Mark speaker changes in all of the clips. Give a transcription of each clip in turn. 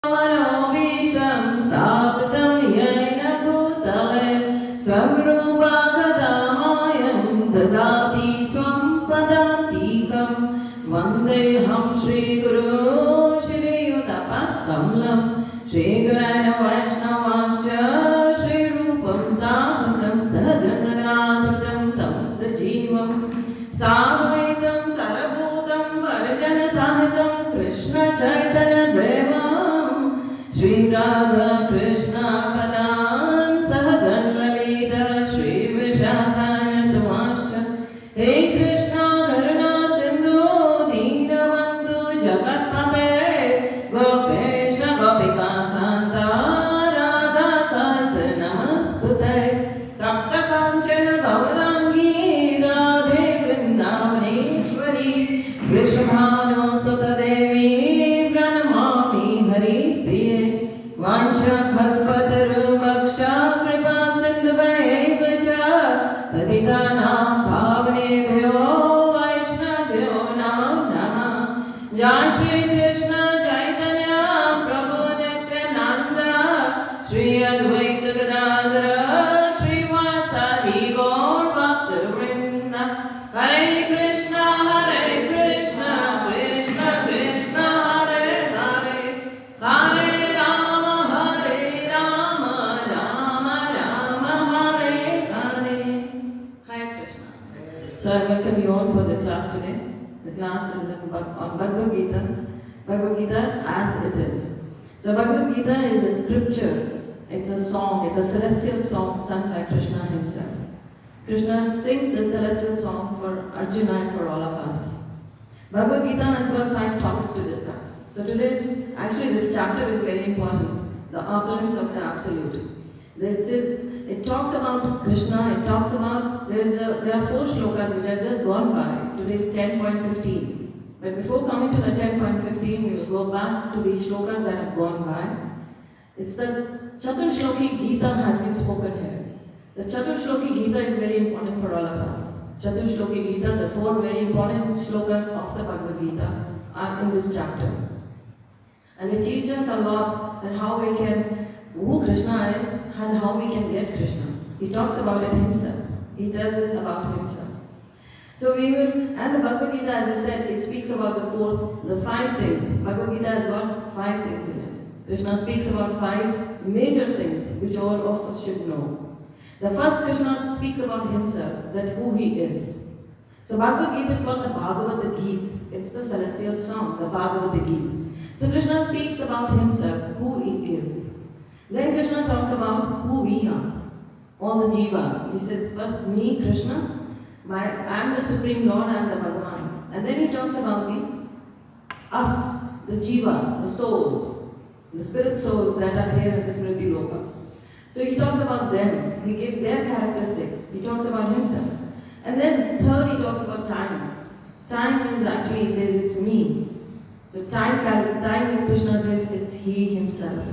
Speaker 1: मनोभीष्टं स्थापितं येन भूतले स्वरूपकथामयं ददाति स्वं पदान्तिकं वन्देऽहं श्रीगुरो श्रीयुतपत्कमलं श्रीगुरेण वैष्णवांश्च श्रीरूपं साधुतं सहगणनाधृतं तं सजीवं साद्वैतं सर्वभूतं परिजनसहितं कृष्णचैतन्यदेवं श्री राधा कृष्ण पदान् सहगणललिता श्री विशाखान्वितांश्च हे कृष्ण करुणा सिन्धु दीनबन्धु जगत्पते गोपेश गोपिका कान्ता राधाकान्त नमस्तुते तप्तकाञ्चन गौराङ्गी राधे वृन्दावनेश्वरी वृषभानुसुतदेवी प्रणमामि हरिप्रिये वाञ्छाकल्पतरुभक्ष कृपा सिन्धुभ्यैव च पतितानां पावनेभ्यो वैष्णवेभ्यो नमो नमः जय श्री कृष्ण चैतन्य प्रभु नित्यानन्द श्री अद्वैत गदाधर श्रीवासादि गौर भक्तवृन्द हरे Krishna Krishna Krishna Hare Hare Hare Ram Ram Ram Hare Hare Hare Krishna. So I welcome you all for the class today. The class is on Bhagavad Gita. Bhagavad Gita as it is. So Bhagavad Gita is a scripture. It's a song. It's a celestial song sung by Krishna himself. Krishna sings the celestial song for Arjuna and for all of us. Bhagavad Gita has got 5 topics to discuss. So today's, actually this chapter is very important. The opulence of the Absolute. It talks about Krishna, it talks about, there are 4 shlokas which have just gone by. Today is 10.15. But before coming to the 10.15, we will go back to the shlokas that have gone by. It's the Chaturshloki Gita has been spoken here. The Chaturshloki Gita is very important for all of us. Chaturshloki Gita, the 4 very important shlokas of the Bhagavad Gita are in this chapter. And they teach us a lot on how we can, who Krishna is and how we can get Krishna. He talks about it himself. He tells it about himself. So we will, and the Bhagavad Gita, as I said, it speaks about the 5 things. Bhagavad Gita has got 5 things in it. Krishna speaks about 5 major things which all of us should know. The first, Krishna speaks about himself, that who he is. So Bhagavad Gita is called the Bhagavad Gita. It's the celestial song, the Bhagavad Gita. So Krishna speaks about himself, who he is. Then Krishna talks about who we are, all the jivas. He says, first me, Krishna, I am the Supreme Lord, I am the Bhagavan. And then he talks about us, the jivas, the souls, the spirit souls that are here in this Smriti Loka. So he talks about them, he gives their characteristics, he talks about himself. And then third, he talks about time. Time is actually, he says, it's me. So time is, Krishna says, it's he himself.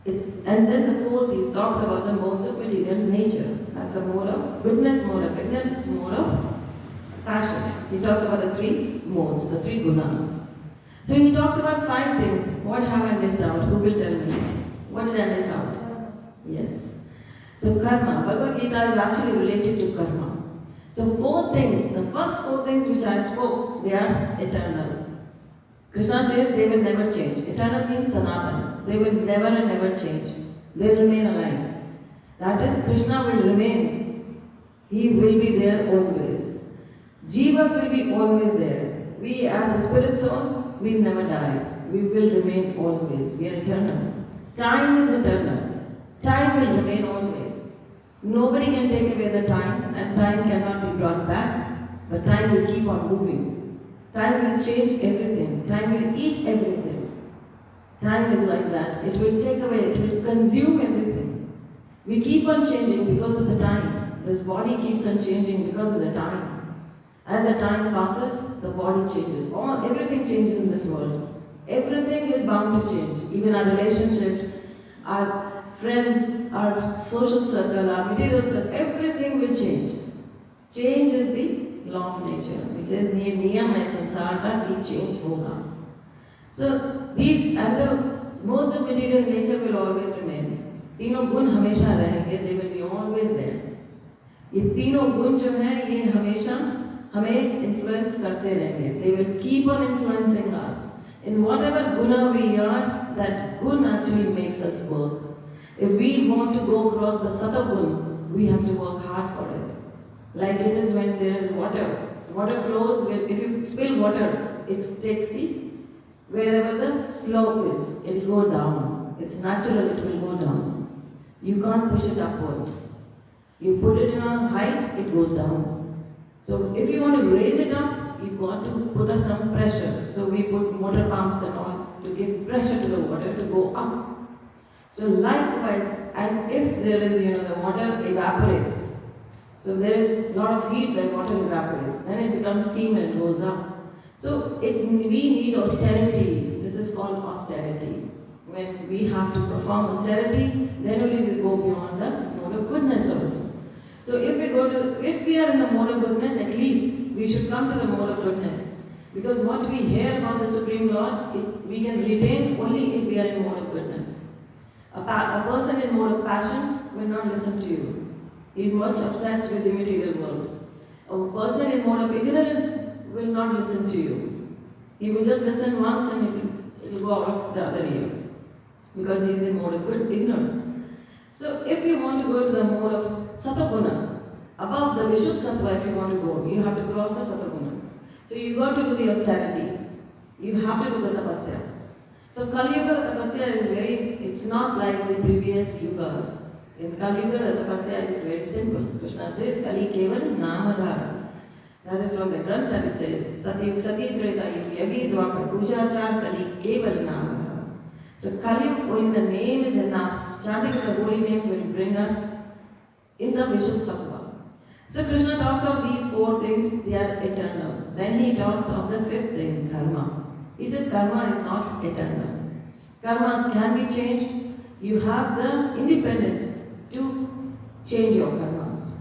Speaker 1: And then the fourth, he talks about the modes of material nature. That's a mode of goodness, mode of ignorance, mode of passion. He talks about the 3 modes, the 3 gunas. So he talks about 5 things. What have I missed out? Who will tell me? What did I miss out? Yes. So karma, Bhagavad Gita is actually related to karma. So 4 things, the first 4 things which I spoke, they are eternal. Krishna says they will never change. Eternal means Sanatana. They will never and never change. They will remain alive. That is, Krishna will remain. He will be there always. Jivas will be always there. We as the spirit souls, we will never die. We will remain always. We are eternal. Time is eternal. Time will remain always. Nobody can take away the time, and time cannot be brought back. But time will keep on moving. Time will change everything. Time will eat everything. Time is like that. It will take away, it will consume everything. We keep on changing because of the time. This body keeps on changing because of the time. As the time passes, the body changes. Everything changes in this world. Everything is bound to change. Even our relationships, our friends, our social circle, our material circle, everything will change. Change is the law of nature. He says, niyam hai sansar ka ki change hoga. So these, and the material nature will always remain. तीनों गुण हमेशा रहेंगे, they will be always there. ये तीनों गुण जो हैं ये हमेशा हमें influence करते रहेंगे. They will keep on influencing us. In whatever guna we are, that gun actually makes us work. If we want to go across the satagun, we have to work hard for it. Like it is when there is water. Water flows, if you spill water, it takes wherever the slope is, it will go down. It's natural, it will go down. You can't push it upwards. You put it in a height, it goes down. So if you want to raise it up, you got to put some pressure. So we put motor pumps and all to give pressure to the water to go up. So likewise, and if there is, the water evaporates. So there is a lot of heat, then water evaporates. Then it becomes steam and goes up. So we need austerity. This is called austerity. When we have to perform austerity, then only we go beyond the mode of goodness also. So if we are in the mode of goodness, at least we should come to the mode of goodness. Because what we hear about the Supreme Lord, we can retain only if we are in mode of goodness. A person in mode of passion will not listen to you. He is much obsessed with the material world. A person in mode of ignorance will not listen to you. He will just listen once and it will go out of the other ear. Because he is in mode of good ignorance. So if you want to go to the mode of Sataguna, above the Vishuddha Sattva if you want to go, you have to cross the Sataguna. So you got to do the austerity. You have to do the tapasya. So Kali Yuga, the tapasya is it's not like the previous yugas. In Kali Yuga, the tapasya is very simple. Krishna says, Kali Keval Namadhara. That is what the Granth Sahib says. Sati Treta Yagi Dwapar Pujachar Kali Keval Namadhara. So Kali Yuga, only the name is enough. Chanting the holy name will bring us in the Vishuddha Sattva. So Krishna talks of these 4 things, they are eternal. Then he talks of the 5th thing, karma. He says karma is not eternal. Karmas can be changed. You have the independence to change your karmas.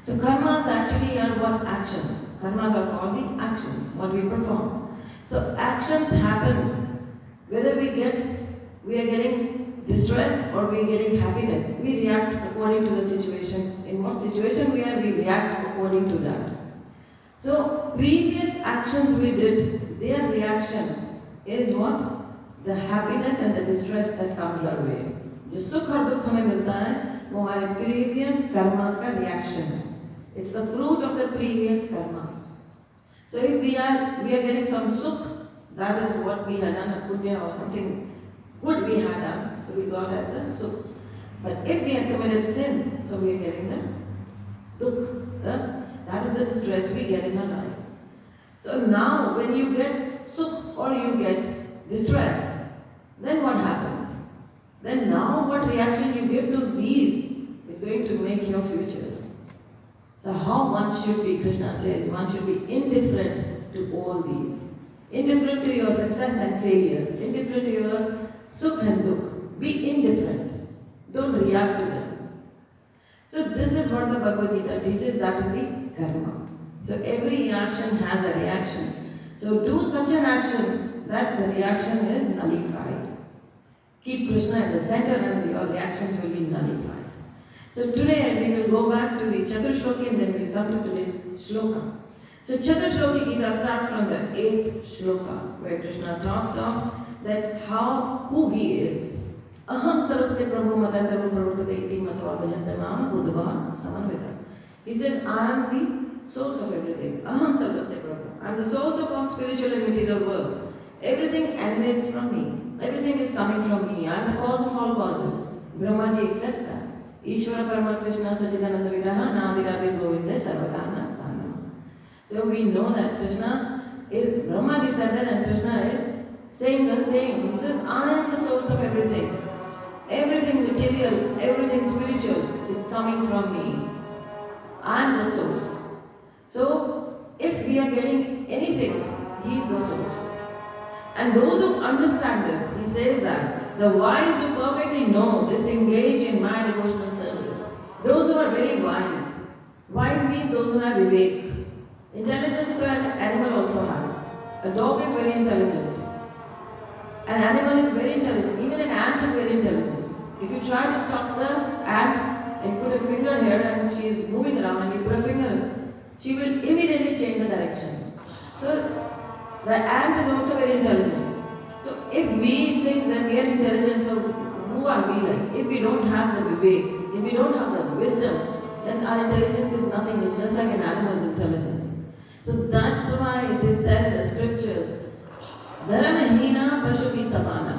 Speaker 1: So karmas actually are what actions. Karmas are called the actions, what we perform. So actions happen whether we are getting distress or we are getting happiness. We react according to the situation. In what situation we are, we react according to that. So previous actions we did, their reaction is what? The happiness and the distress that comes our way. जो सुख और दुख हमें मिलता है वो हमारे previous karmas का reaction. It's the fruit of the previous karmas. So if we are getting some sukh, that is what we had done, a punya or something good we had done, so we got as the sukh. But if we have committed sins, so we are getting the dukh. That is the distress we get in our lives. So now when you get sukh or you get distress, then what happens? Then now what reaction you give to these is going to make your future. So how one should be, Krishna says, one should be indifferent to all these. Indifferent to your success and failure. Indifferent to your sukh and dukh. Be indifferent. Don't react to them. So this is what the Bhagavad Gita teaches, that is the karma. So every action has a reaction. So do such an action that the reaction is nullified. Keep Krishna in the center and your reactions will be nullified. So today we will go back to the Chaturshloki and then we will come to today's shloka. So Chaturshloki Gita starts from the 8th shloka where Krishna talks of that who he is. Aham sarvasya prabhu mata sarvam pravrutate iti matva bhajantanam buddhva samanvita. He says, I am the source of everything. Aham sarvasya prabhu. I am the source of all spiritual and material worlds. Everything emanates from me. Everything is coming from me. I am the cause of all causes. Brahmaji accepts that. Ishvara Parama Krishna Sachidananda Viraha Nadiradi Govinda Sarvakana Kana. So we know that Krishna is, Brahmaji said that and Krishna is saying the same. He says, I am the source of everything. Everything material, everything spiritual is coming from me. I am the source. So if we are getting anything, he is the source. And those who understand this, he says that the wise who perfectly know this engage in my devotional service. Those who are very wise. Wise means those who have vivek. Intelligence an animal also has. A dog is very intelligent. An animal is very intelligent. Even an ant is very try to stop the ant and put a finger here and she is moving around and you put a finger, she will immediately change the direction. So the ant is also very intelligent. So if we think that we are intelligent, so who are we like? If we don't have the vivek, if we don't have the wisdom, then our intelligence is nothing. It's just like an animal's intelligence. So that's why it is said in the scriptures, Dharamahina Pashupi Samana.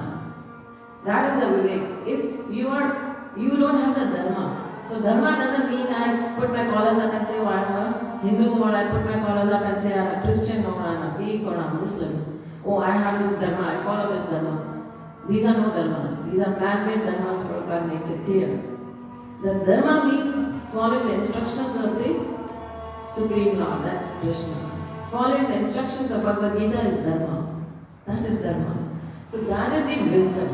Speaker 1: That is the vivek. If you don't have the dharma. So dharma doesn't mean I put my collars up and say, oh, I'm a Hindu, or I put my collars up and say I'm a Christian, or I'm a Sikh, or I'm a Muslim. Oh, I have this dharma, I follow this dharma. These are no dharmas. These are man-made dharmas. Prabhupada makes it clear. The dharma means following the instructions of the Supreme Lord, that's Krishna. Following the instructions of Bhagavad Gita is dharma. That is dharma. So that is the wisdom.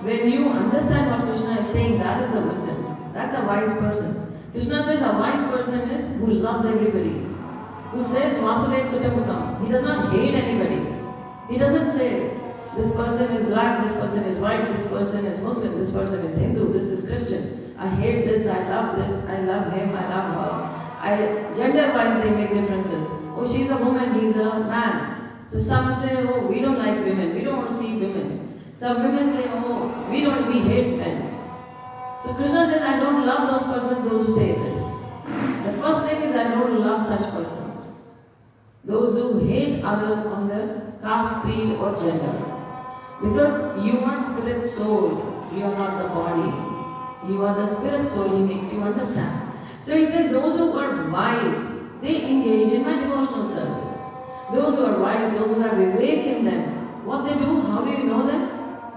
Speaker 1: When you understand what Krishna is saying, that is the wisdom. That's a wise person. Krishna says a wise person is who loves everybody. Who says Vasudev Kutumbakam. He does not hate anybody. He doesn't say this person is black, this person is white, this person is Muslim, this person is Hindu, this is Christian. I hate this, I love him, I love her. Gender-wise they make differences. Oh, she's a woman, he's a man. So some say, oh, we don't like women, we don't want to see women. Some women say, oh, we hate men. So Krishna says, I don't love those persons, those who say this. The first thing is I don't love such persons. Those who hate others on the caste, creed or gender. Because you are spirit soul, you are not the body. You are the spirit soul, he makes you understand. So he says those who are wise, they engage in my devotional service. Those who are wise, those who have vivek in them, what they do, how do you know them?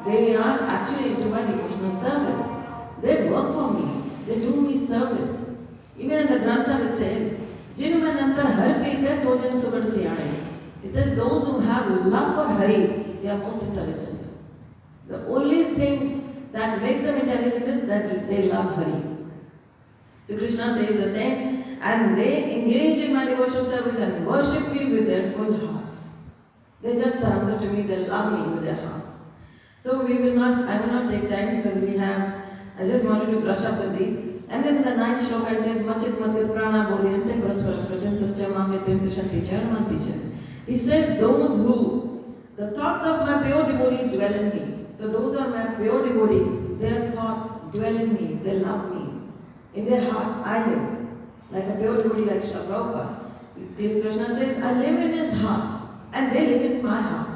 Speaker 1: They are actually into my devotional service. They work for me, they do me service. Even in the Granth Sahib it says, Jin manantar har preet hai sojan sugar siyane. It says those who have love for Hari, they are most intelligent. The only thing that makes them intelligent is that they love Hari. So Krishna says the same, and they engage in my devotional service and worship me with their full hearts. They just surrender to me, they love me with their hearts. So I will not take time because I just wanted to brush up with these. And then the 9th shloka it says, Machit Matir Prana Bodhyante Prasparam Katin Tasya Mamnitim Tushanti Charmanti. He says, those who, the thoughts of my pure devotees dwell in me. So those are my pure devotees. Their thoughts dwell in me. They love me. In their hearts I live. Like a pure devotee like Srila Prabhupada. Krishna says, I live in his heart. And they live in my heart.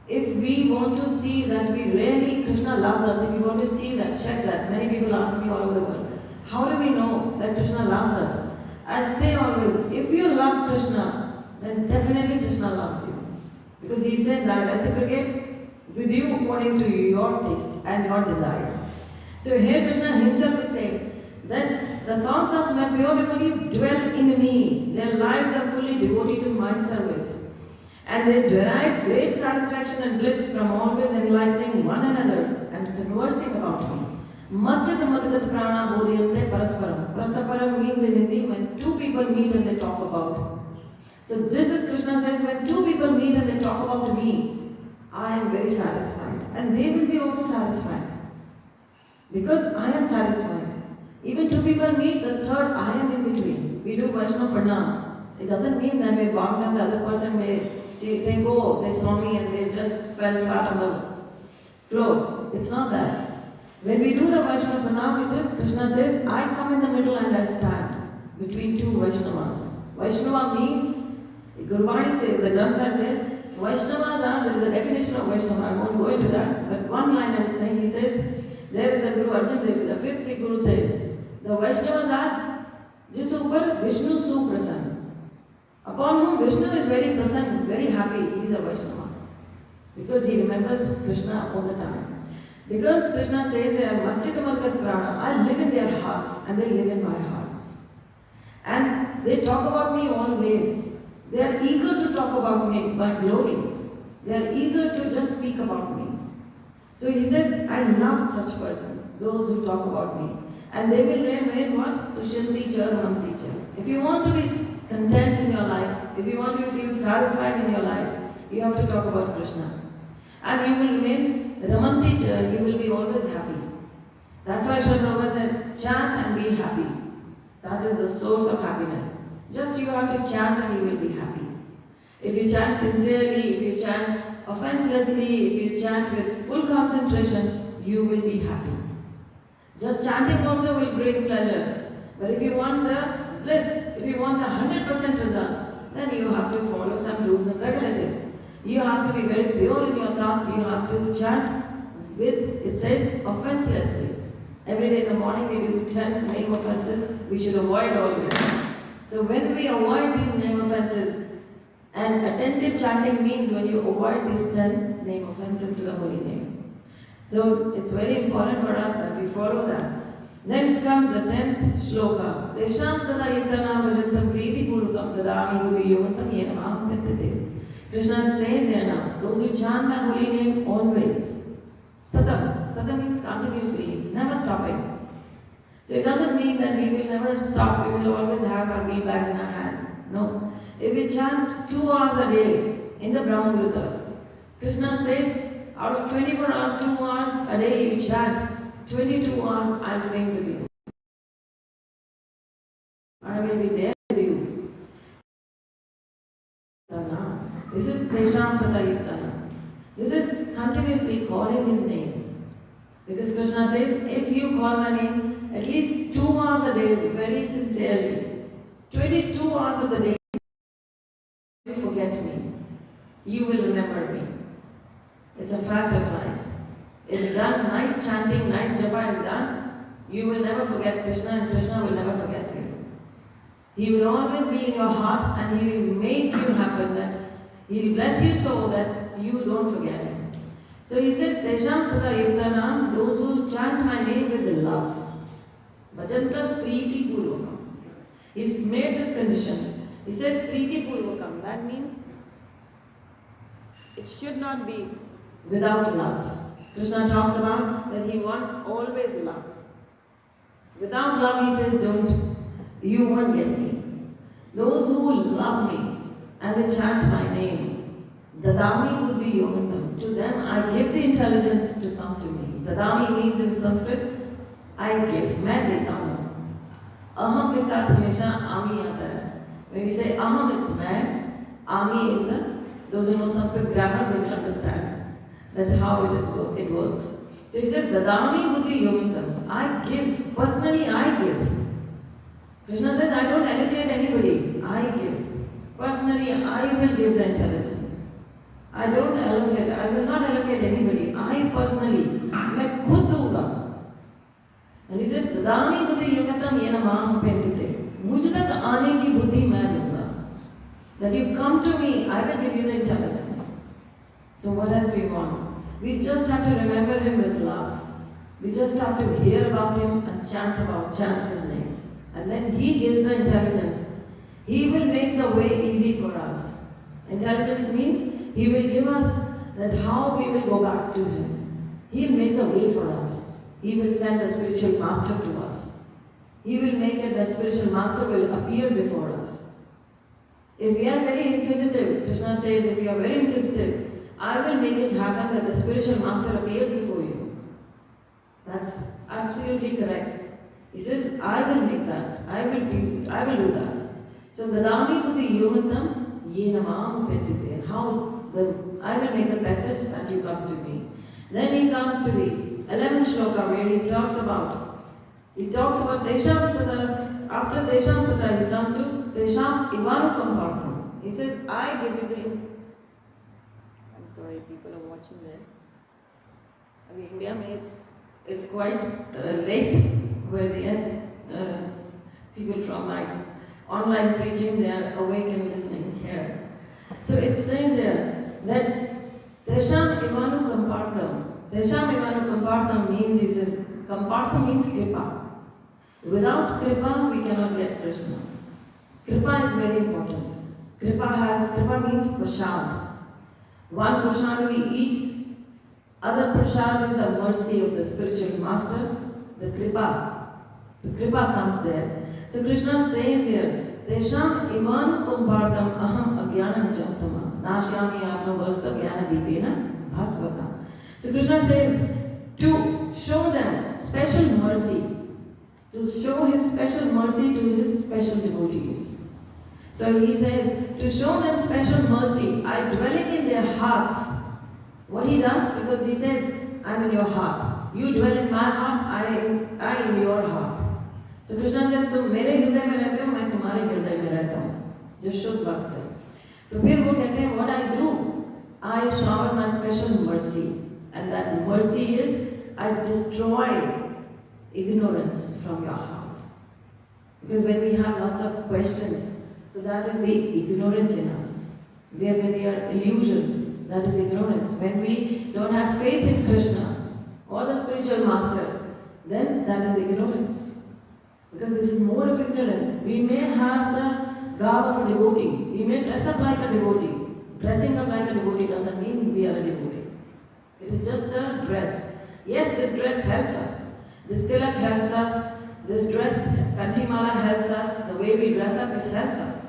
Speaker 1: If we want to see that we really, Krishna loves us, if we want to see that, check that. Many people ask me all over the world, how do we know that Krishna loves us? I say always, if you love Krishna, then definitely Krishna loves you. Because he says, I reciprocate with you according to your taste and your desire. So here Krishna himself is saying that the thoughts of my pure devotees dwell in me. Their lives are fully devoted to my service. And they derive great satisfaction and bliss from always enlightening one another and conversing about me. Machit Matagat Prana Bodhyante Parasparam. Parasparam means in Hindi when two people meet and they talk about. So this is Krishna says, when two people meet and they talk about me, I am very satisfied. And they will be also satisfied. Because I am satisfied. Even two people meet, the third I am in between. We do Vaishnava Pranam. It doesn't mean that we bow down, the other person may think, oh, they saw me and they just fell flat on the floor. It's not that. When we do the Vaishnava Pranam, it is, Krishna says, I come in the middle and I stand between two Vaishnavas. Vaishnava means, Gurvani says, the Granth Sahib says, Vaishnavas are, there is a definition of Vaishnava, I won't go into that, but one line I would say, he says, there in the Guru Arjan Dev, the 5th Sikh Guru says, the Vaishnavas are, jis upar Vishnu Suprasanna. Upon whom Vishnu is very present, very happy, he is a Vaishnava. Because he remembers Krishna all the time. Because Krishna says, Machitamalkat Prana, I live in their hearts and they live in my hearts. And they talk about me always. They are eager to talk about me, my glories. They are eager to just speak about me. So he says, I love such person, those who talk about me. And they will remain what? Tushanti Charmanti Char. If you want to be content in your life, if you want to feel satisfied in your life, you have to talk about Krishna. And you will remain Ramanti Char, you will be always happy. That's why Sri Prabhupada said, chant and be happy. That is the source of happiness. Just you have to chant and you will be happy. If you chant sincerely, if you chant offenselessly, if you chant with full concentration, you will be happy. Just chanting also will bring pleasure. But if you want the bliss, if you want the 100% result, then you have to follow some rules and regulatives. You have to be very pure in your thoughts. You have to chant with, it says, offenselessly. Every day in the morning we do 10 name offenses. We should avoid always. So when we avoid these name offenses, and attentive chanting means when you avoid these 10 name offenses to the holy name. So it's very important for us that we follow that. Then it comes the 10th shloka. Tesham sada yutana vajantam priti purukam dadami buddhi yogantam yenamam vettite. Krishna says here now, those who chant my holy name always. Statam. Statam means continuously, never stopping. So it doesn't mean that we will never stop, we will always have our bead bags in our hands. No. If we chant 2 hours a day in the Brahma Krishna says, out of 24 hours, 2 hours a day you chant, 22 hours I will remain with you. I will be there with you. This is Tesham Satayutana. This is continuously calling his names. Because Krishna says, if you call my name at least 2 hours a day, very sincerely, 22 hours of the day, you forget me, you will remember me. It's a fact of life. It's done, nice chanting, nice japa is done, you will never forget Krishna and Krishna will never forget you. He will always be in your heart and he will make you happen that he will bless you so that you don't forget him. So he says, Tesham Sada Yuktanam, those who chant my name with love. Bhajantam Priti Purvakam. He's made this condition. He says Priti Purvakam. That means it should not be without love. Krishna talks about that he wants always love. Without love, he says, you won't get me. Those who love me and they chant my name, Dadami Buddhi Yogantam. To them I give the intelligence to come to me. Dadami means in Sanskrit, I give. मैं देता हूँ. Aham के साथ हमेशा आमी आता है. When we say aham, it's मैं. Ami is those who know Sanskrit grammar, they will understand. That's how it works. So he says, Dadami Buddhi Yogantam. I give. Personally, I give. Krishna says, I don't allocate anybody. I give. Personally, I will give the intelligence. I don't allocate. I will not allocate anybody. I personally, मैं खुद दूंगा. And he says, Dadami Buddhi Yogatam Yena Maham Pentite. मुझ तक आने की बुद्धि मैं दूंगा. That you come to me, I will give you the intelligence. So what else we want? We just have to remember him with love. We just have to hear about him and chant his name. And then he gives the intelligence. He will make the way easy for us. Intelligence means he will give us that how we will go back to him. He will make the way for us. He will send the spiritual master to us. He will make it that spiritual master will appear before us. If we are very inquisitive, Krishna says, if you are very inquisitive, I will make it happen that the spiritual master appears before you. That's absolutely correct. He says, I will make that. I will do that. So, Dadami Buddhi Yogantam Yenamam Pentite. I will make the passage that you come to me. Then he comes to the 11th shloka where he talks about Tesham Sada. After Tesham Sada, he comes to Tesham Ivanukam Partham. He says, I give you the. I'm sorry, people are watching there. I mean, India, it's quite late where the end. People from my online preaching, they are awake and listening here. So it says here that Tesham Ivanu Kampartham. Tesham Ivanu Kampartham means, he says, Kampartham means Kripa. Without Kripa, we cannot get Krishna. Kripa is very important. Kripa means prasad. One prasad we eat, other prasad is the mercy of the spiritual master, the Kripa. The Kripa comes there. So Krishna says here, Tesham iman kumbardam aham agyanam chamtama nashyami atmavasta jnana dipena bhasvata. So Krishna says, to show them special show His special mercy to His special devotees. So He says, to show them special mercy, I dwelling in their hearts. What He does? Because He says, I'm in your heart. You dwell in my heart, I in your heart. So Krishna says, तुम मेरे हृदय में रहते हो, मैं तुम्हारे हृदय में रहता हूँ, जो शुद्ध भक्त है. तो फिर वो कहते हैं, what I do, I shower my special mercy, and that mercy is, I destroy ignorance from your heart. Because when we have lots of questions, so that is the ignorance in us. When we are illusioned, that is ignorance. When we don't have faith in Krishna or the spiritual master, then that is ignorance. Because this is more of ignorance. We may have the garb of a devotee. We may dress up like a devotee. Dressing up like a devotee doesn't mean we are a devotee. It is just a dress. Yes, this dress helps us. This tilak helps us. This dress, kantimala helps us. The way we dress up, it helps us.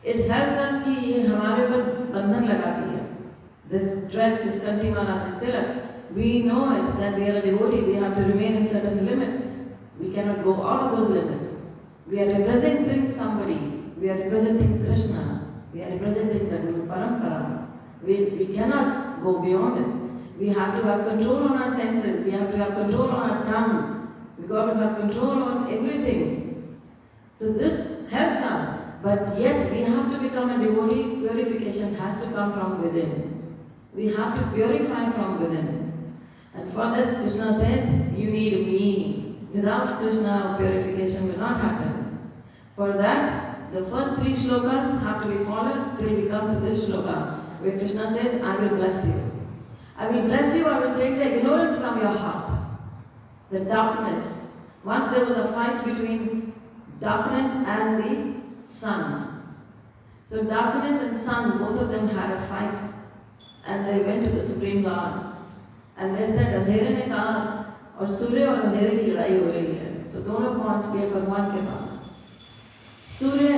Speaker 1: It helps us कि ये हमारे ऊपर बंधन लगाती है. This dress, this kantimala, this tilak, we know it that we are a devotee. We have to remain in certain limits. We cannot go out of those limits. We are representing somebody. We are representing Krishna. We are representing the Guru Parampara. We cannot go beyond it. We have to have control on our senses. We have to have control on our tongue. We got to have control on everything. So this helps us. But yet we have to become a devotee. Purification has to come from within. We have to purify from within. And for this, Krishna says, you need me. Without Krishna, purification will not happen. For that, the first 3 shlokas have to be followed till we come to this shloka, where Krishna says, I will bless you. I will bless you, I will take the ignorance from your heart. The darkness. Once there was a fight between darkness and the sun. So darkness and sun, both of them had a fight. And they went to the Supreme Lord. And they said, अंधेरे ने कहा, और सूर्य और अंधेरे की लड़ाई हो रही है. तो दोनों पहुंच गए भगवान के पास. सूर्य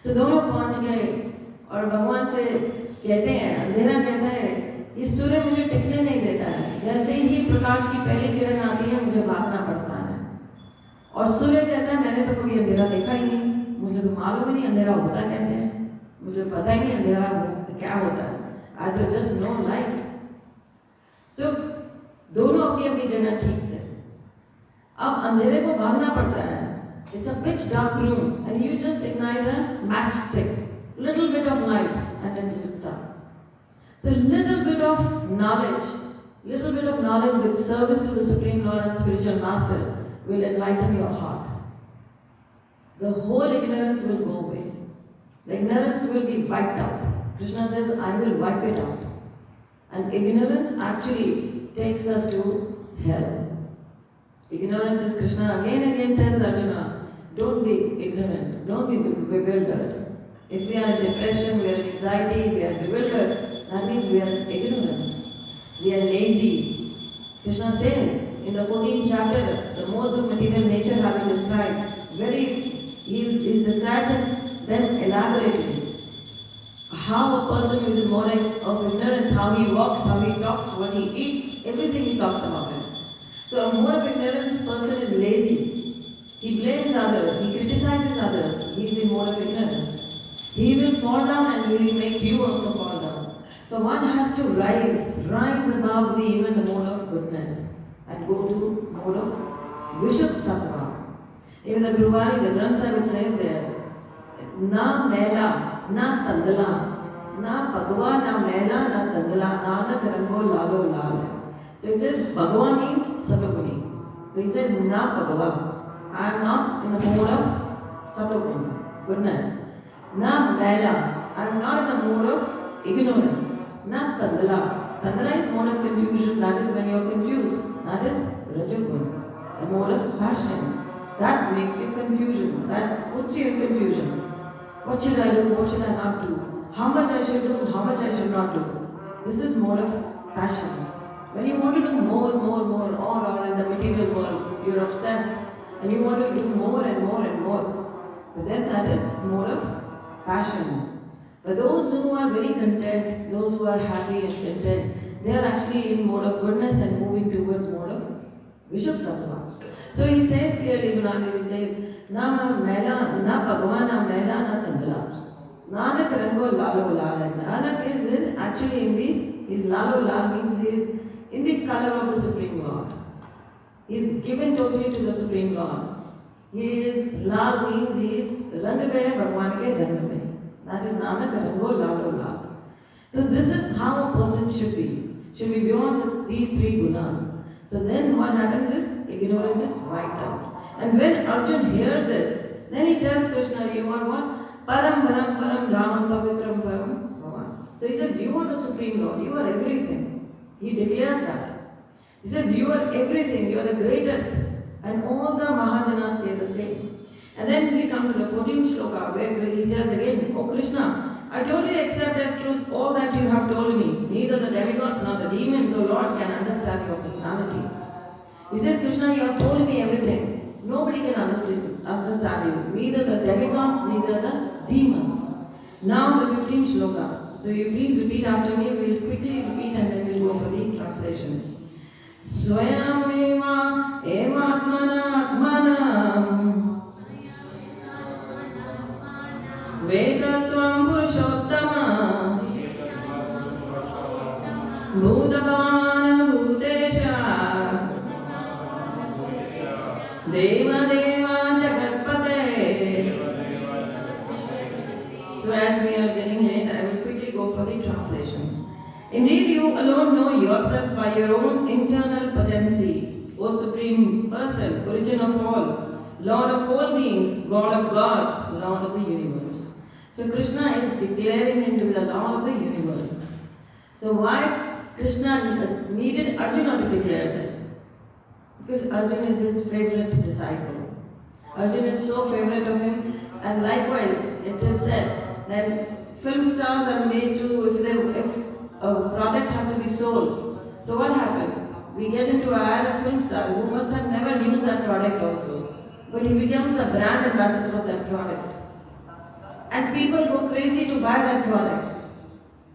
Speaker 1: So दोनों पहुंच गए और भगवान से कहते हैं, अंधेरा कहता है, ये सूर्य मुझे टिकने नहीं देता है. जैसे ही प्रकाश की पहली किरण आती है, मुझे भागना पड़ता है. और सूर्य कहता है, मैंने तो कभी अंधेरा देखा ही नहीं. मुझे तो मालूम ही नहीं अंधेरा होता कैसे है. मुझे पता ही नहीं अंधेरा क्या होता है. I just know light. So दोनों अपनी अपनी जगह ठीक थे. अब अंधेरे को भागना पड़ता है. It's a pitch dark room and you just ignite a matchstick, little bit of light and it lights up. So little bit of knowledge with service to the Supreme Lord and Spiritual Master will enlighten your heart. The whole ignorance will go away. The ignorance will be wiped out. Krishna says, I will wipe it out. And ignorance actually takes us to hell. Ignorance is, Krishna again and again tells Arjuna, don't be ignorant, don't be bewildered. If we are in depression, we are in anxiety, we are bewildered, that means we are in ignorance. We are lazy. Krishna says in the 14th chapter, the modes of material nature have been described. He described them elaborately. How a person who is in mode of ignorance, how he walks, how he talks, what he eats, everything he talks about it. So a mode of ignorance person is lazy. He blames others, he criticizes others, he is in mode of ignorance. He will fall down and he will make you also fall down. So one has to rise above even the mode of goodness and go to mode of Vishuddha Sattva. Even the Guruvani, the Granth Sahib says there, Na Mela, Na Tandala, Na Bhagava, Na Mela, Na Tandala, Nanak Rango Lalo Lal. So it says Bhagava means Sattva. So he says Na Bhagava. I am not in the mode of Sattva, goodness. Na Mela, I am not in the mode of ignorance. Na Tandala. Tandala is mode of confusion, that is when you are confused. That is Rajagun, the mode of passion. That makes you confusion. That puts you in confusion. What should I do? What should I not do? How much I should do? How much I should not do? This is mode of passion. When you want to do more, or in the material world, you're obsessed, and you want to do more and more and more. But then that is mode of passion. But those who are very content, those who are happy and content, they are actually in mode of goodness and moving towards mode of Vishal Sattva. So he says clearly, Gurudev, he says, Na mela, na Bhagavan, na mela, na tandla. Nanak rango lalo lal. Nanak is actually in the, his lalo lal means he is in the color of the Supreme Lord. He is given totally to the Supreme Lord. He is, lal means he is rang gaye Bhagavan ke rang mein. That is Nanak rango lalo lal. So this is how a person should be beyond these three gunas. So then what happens is, ignorance is wiped out. And when Arjun hears this, then he tells Krishna, you are what? Param Param Param Dhamam Pavitram Param Bhavan. So he says, you are the Supreme Lord, you are everything. He declares that. He says, you are everything, you are the greatest. And all the Mahajanas say the same. And then we come to the 14th shloka where he tells again, Oh Krishna, I totally accept as truth all that you have told me. Neither the demigods nor the demons, O Lord, can understand your personality. He says, Krishna, you have told me everything. Nobody can understand you. Neither the demigods, neither the demons. Now the 15th shloka. So you please repeat after me. We will quickly repeat and then we will go for the translation. Swayam eva evatmana atmanam Vedatvam Purushottama Bhutavana Bhutesha Deva Deva Jagatpate. So as we are getting late, I will quickly go for the translations. Indeed, you alone know yourself by your own internal potency, O Supreme Person, origin of all, Lord of all beings, God of gods, Lord of the universe. So Krishna is declaring him to be the Lord of the universe. So why Krishna needed Arjuna to declare this? Because Arjuna is his favorite disciple. Arjuna is so favorite of him, and likewise it is said that film stars are made to, if a product has to be sold. So what happens? We get into an ad of film star who must have never used that product also. But he becomes the brand ambassador of that product. And people go crazy to buy that product.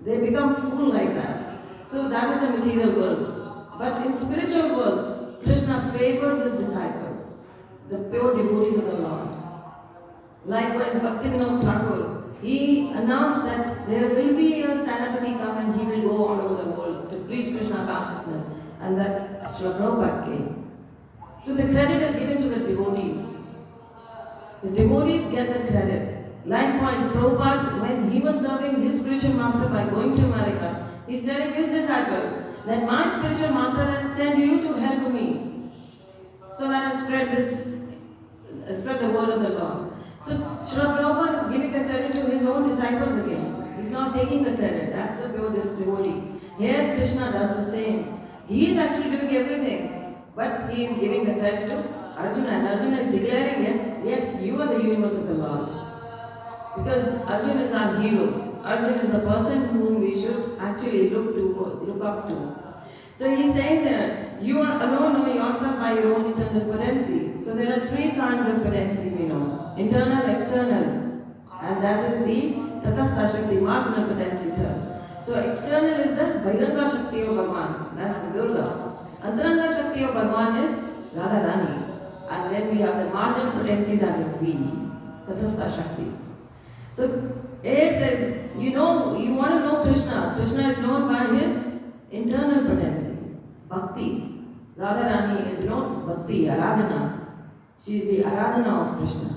Speaker 1: They become fool like that. So that is the material world. But in spiritual world, Krishna favors his disciples, the pure devotees of the Lord. Likewise, Bhaktivinoda Thakur, he announced that there will be a Sanapati come and he will go all over the world to preach Krishna consciousness. And that's Srila Prabhupada came. So the credit is given to the devotees. The devotees get the credit. Likewise, Prabhupada, when he was serving his spiritual master by going to America, he's telling his disciples that my spiritual master has sent you to help me. So let us spread the word of the Lord. So Srila Prabhupada is giving the credit to his own disciples again. He's not taking the credit. That's a pure devotee. Here Krishna does the same. He is actually doing everything, but he is giving the credit to Arjuna, and Arjuna is declaring it, yes, you are the universe of the Lord. Because Arjuna is our hero. Arjuna is the person whom we should actually look up to. So he says here, you are alone know yourself by your own internal potency. So there are three kinds of potency we know. Internal, external, and that is the Tatastha Shakti, marginal potency third. So external is the Bhairanga Shakti of Bhagavan, that's the Durga. Antaranga Shakti of Bhagavan is Radharani. And then we have the marginal potency, that is we, Tatastha Shakti. So it says, you want to know Krishna. Krishna is known by his internal potency, Bhakti. Radharani denotes Bhakti, Aradhana. She is the Aradhana of Krishna.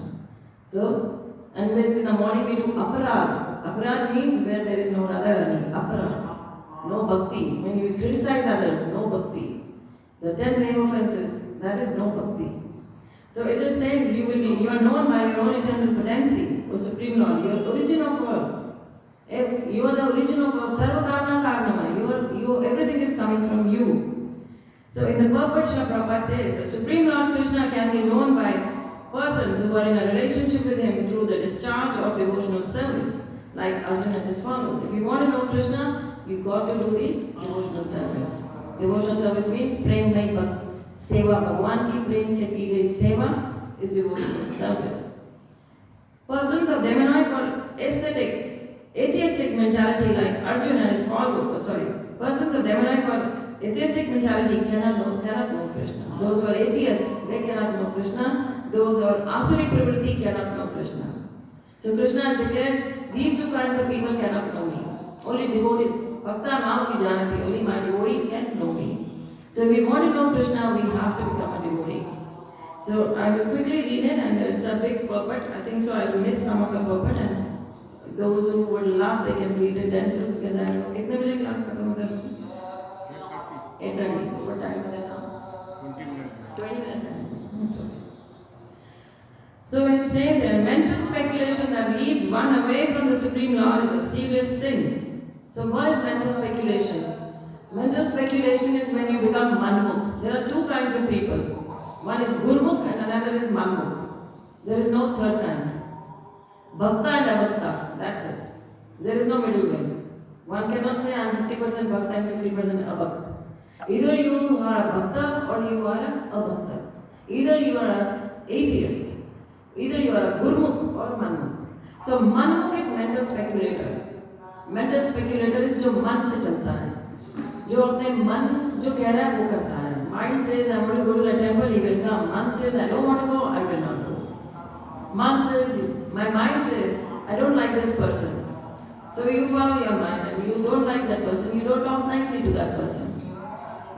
Speaker 1: So, and when in the morning we do Aparad. Aparad means where there is no Radharani, Aparad, no Bhakti. When you criticize others, no Bhakti. The 10 name offenses, that is no Bhakti. So it is saying you are known by your own eternal potency, O Supreme Lord. You are origin of all. You are the origin of all. Sarva Karna Karnama. Everything is coming from you. So in the purport, Srila Prabhupada says, the Supreme Lord Krishna can be known by persons who are in a relationship with him through the discharge of devotional service, like Arjuna and his followers. If you want to know Krishna, you've got to do the devotional service. Devotional service means prem nahi bhakti. Seva, Bhagwan ki prem se ki gayi seva is devotional service. Persons of demonic or atheistic mentality like Arjuna and his followers persons of demonic or atheistic mentality cannot know Krishna. Those who are atheists, they cannot know Krishna. Those who are asuric pravritti cannot know Krishna. So Krishna has declared, these two kinds of people cannot know me. Only devotees, bhakta mam vijanati, only my devotees can know me. So if we want to know Krishna, we have to become a devotee. So I will quickly read it, and it's a big purport. I think so I will miss some of the purport, and those who would love, they can read it themselves, because I don't know, कितने बजे class खत्म होता है? 8:30. What time is it now? 20 minutes. 20 minutes. That's okay. So it says here, mental speculation that leads one away from the Supreme Lord is a serious sin. So what is mental speculation? Mental speculation is when you become manmukh. There are two kinds of people. One is gurmukh and another is manmukh. There is no third kind. Bhakta and abhakta, that's it. There is no middle way. One cannot say I am 50% bhakta and 50% abhakta. Either you are a bhakta or you are a abhakta. Either you are an atheist. Either you are a gurmukh or manmukh. So manmukh is mental speculator. Mental speculator is जो मन से चलता है, जो अपने मन जो कह रहा है वो करता है. Mind says I want to go to the temple, he will come. Man says I don't want to go, I will not go. Man says, my mind says I don't like this person. So you follow your mind, and you don't like that person, you don't talk nicely to that person.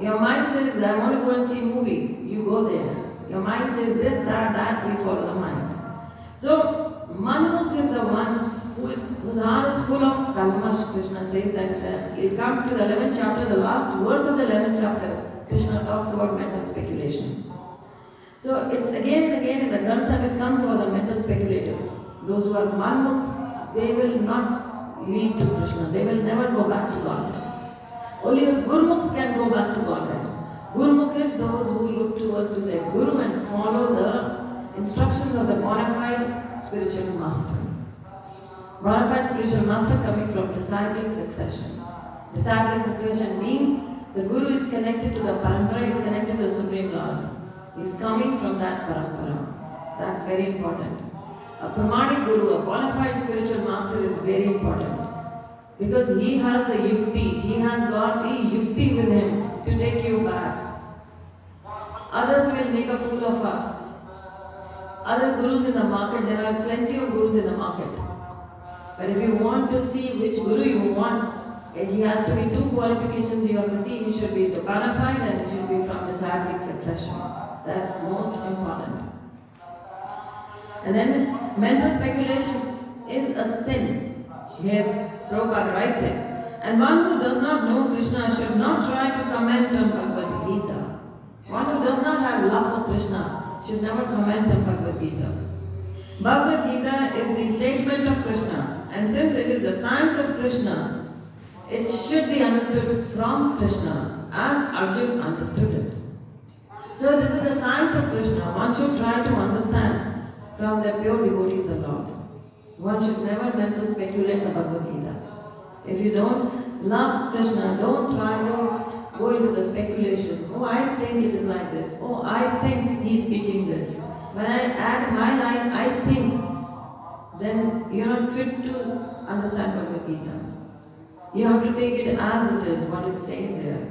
Speaker 1: Your mind says I want to go and see a movie, you go there. Your mind says this, that, we follow the mind. So manmukh is the one whose heart is full of kalmash. Krishna says that it comes to the 11th chapter, the last verse of the 11th chapter, Krishna talks about mental speculation. So it's again and again in the Granths it comes about the mental speculators. Those who are manmukh, they will not lead to Krishna. They will never go back to Godhead. Only a gurmukh can go back to Godhead. Gurmukh is those who look towards to their guru and follow the instructions of the bona fide spiritual master. Bona fide spiritual master coming from disciplic succession. Disciplic succession means the guru is connected to the parampara, is connected to the Supreme Lord. He is coming from that parampara. That's very important. A pramanik guru, a bona fide spiritual master is very important. Because he has the yukti, he has got the yukti with him to take you back. Others will make a fool of us. Other gurus in the market, there are plenty of gurus in the market. But if you want to see which guru you want, he has to be two qualifications you have to see. He should be bona fide and he should be from disciplic succession. That's most important. And then mental speculation is a sin. Here Prabhupada writes it. And one who does not know Krishna should not try to comment on Bhagavad Gita. One who does not have love for Krishna should never comment on Bhagavad Gita. Bhagavad Gita is the statement of Krishna, and since it is the science of Krishna, it should be understood from Krishna as Arjuna understood it. So this is the science of Krishna. One should try to understand from the pure devotee of the Lord. One should never mental speculate the Bhagavad Gita. If you don't love Krishna, don't try to go into the speculation. Oh, I think it is like this. Oh, I think he is speaking this. When I add my line, I think, then you are not fit to understand Bhagavad Gita. You have to take it as it is, what it says here.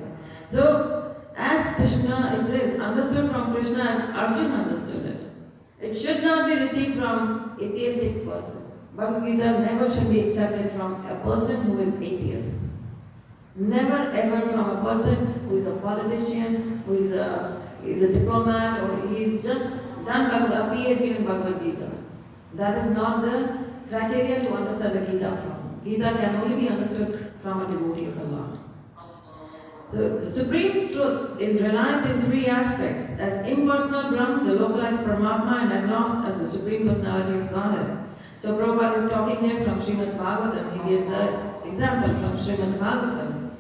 Speaker 1: So, as Krishna, it says, understood from Krishna as Arjuna understood it. It should not be received from atheistic persons. Bhagavad Gita never should be accepted from a person who is atheist. Never ever from a person who is a politician, who is a diplomat, or he is just done a PhD in Bhagavad Gita. That is not the criteria to understand the Gita from. Gita can only be understood from a devotee of the Lord. So the supreme truth is realized in three aspects: as impersonal Brahm, the localized Paramatma, and at last as the Supreme Personality of Godhead. So Prabhupada is talking here from Srimad Bhagavatam. He gives an example from Srimad Bhagavatam.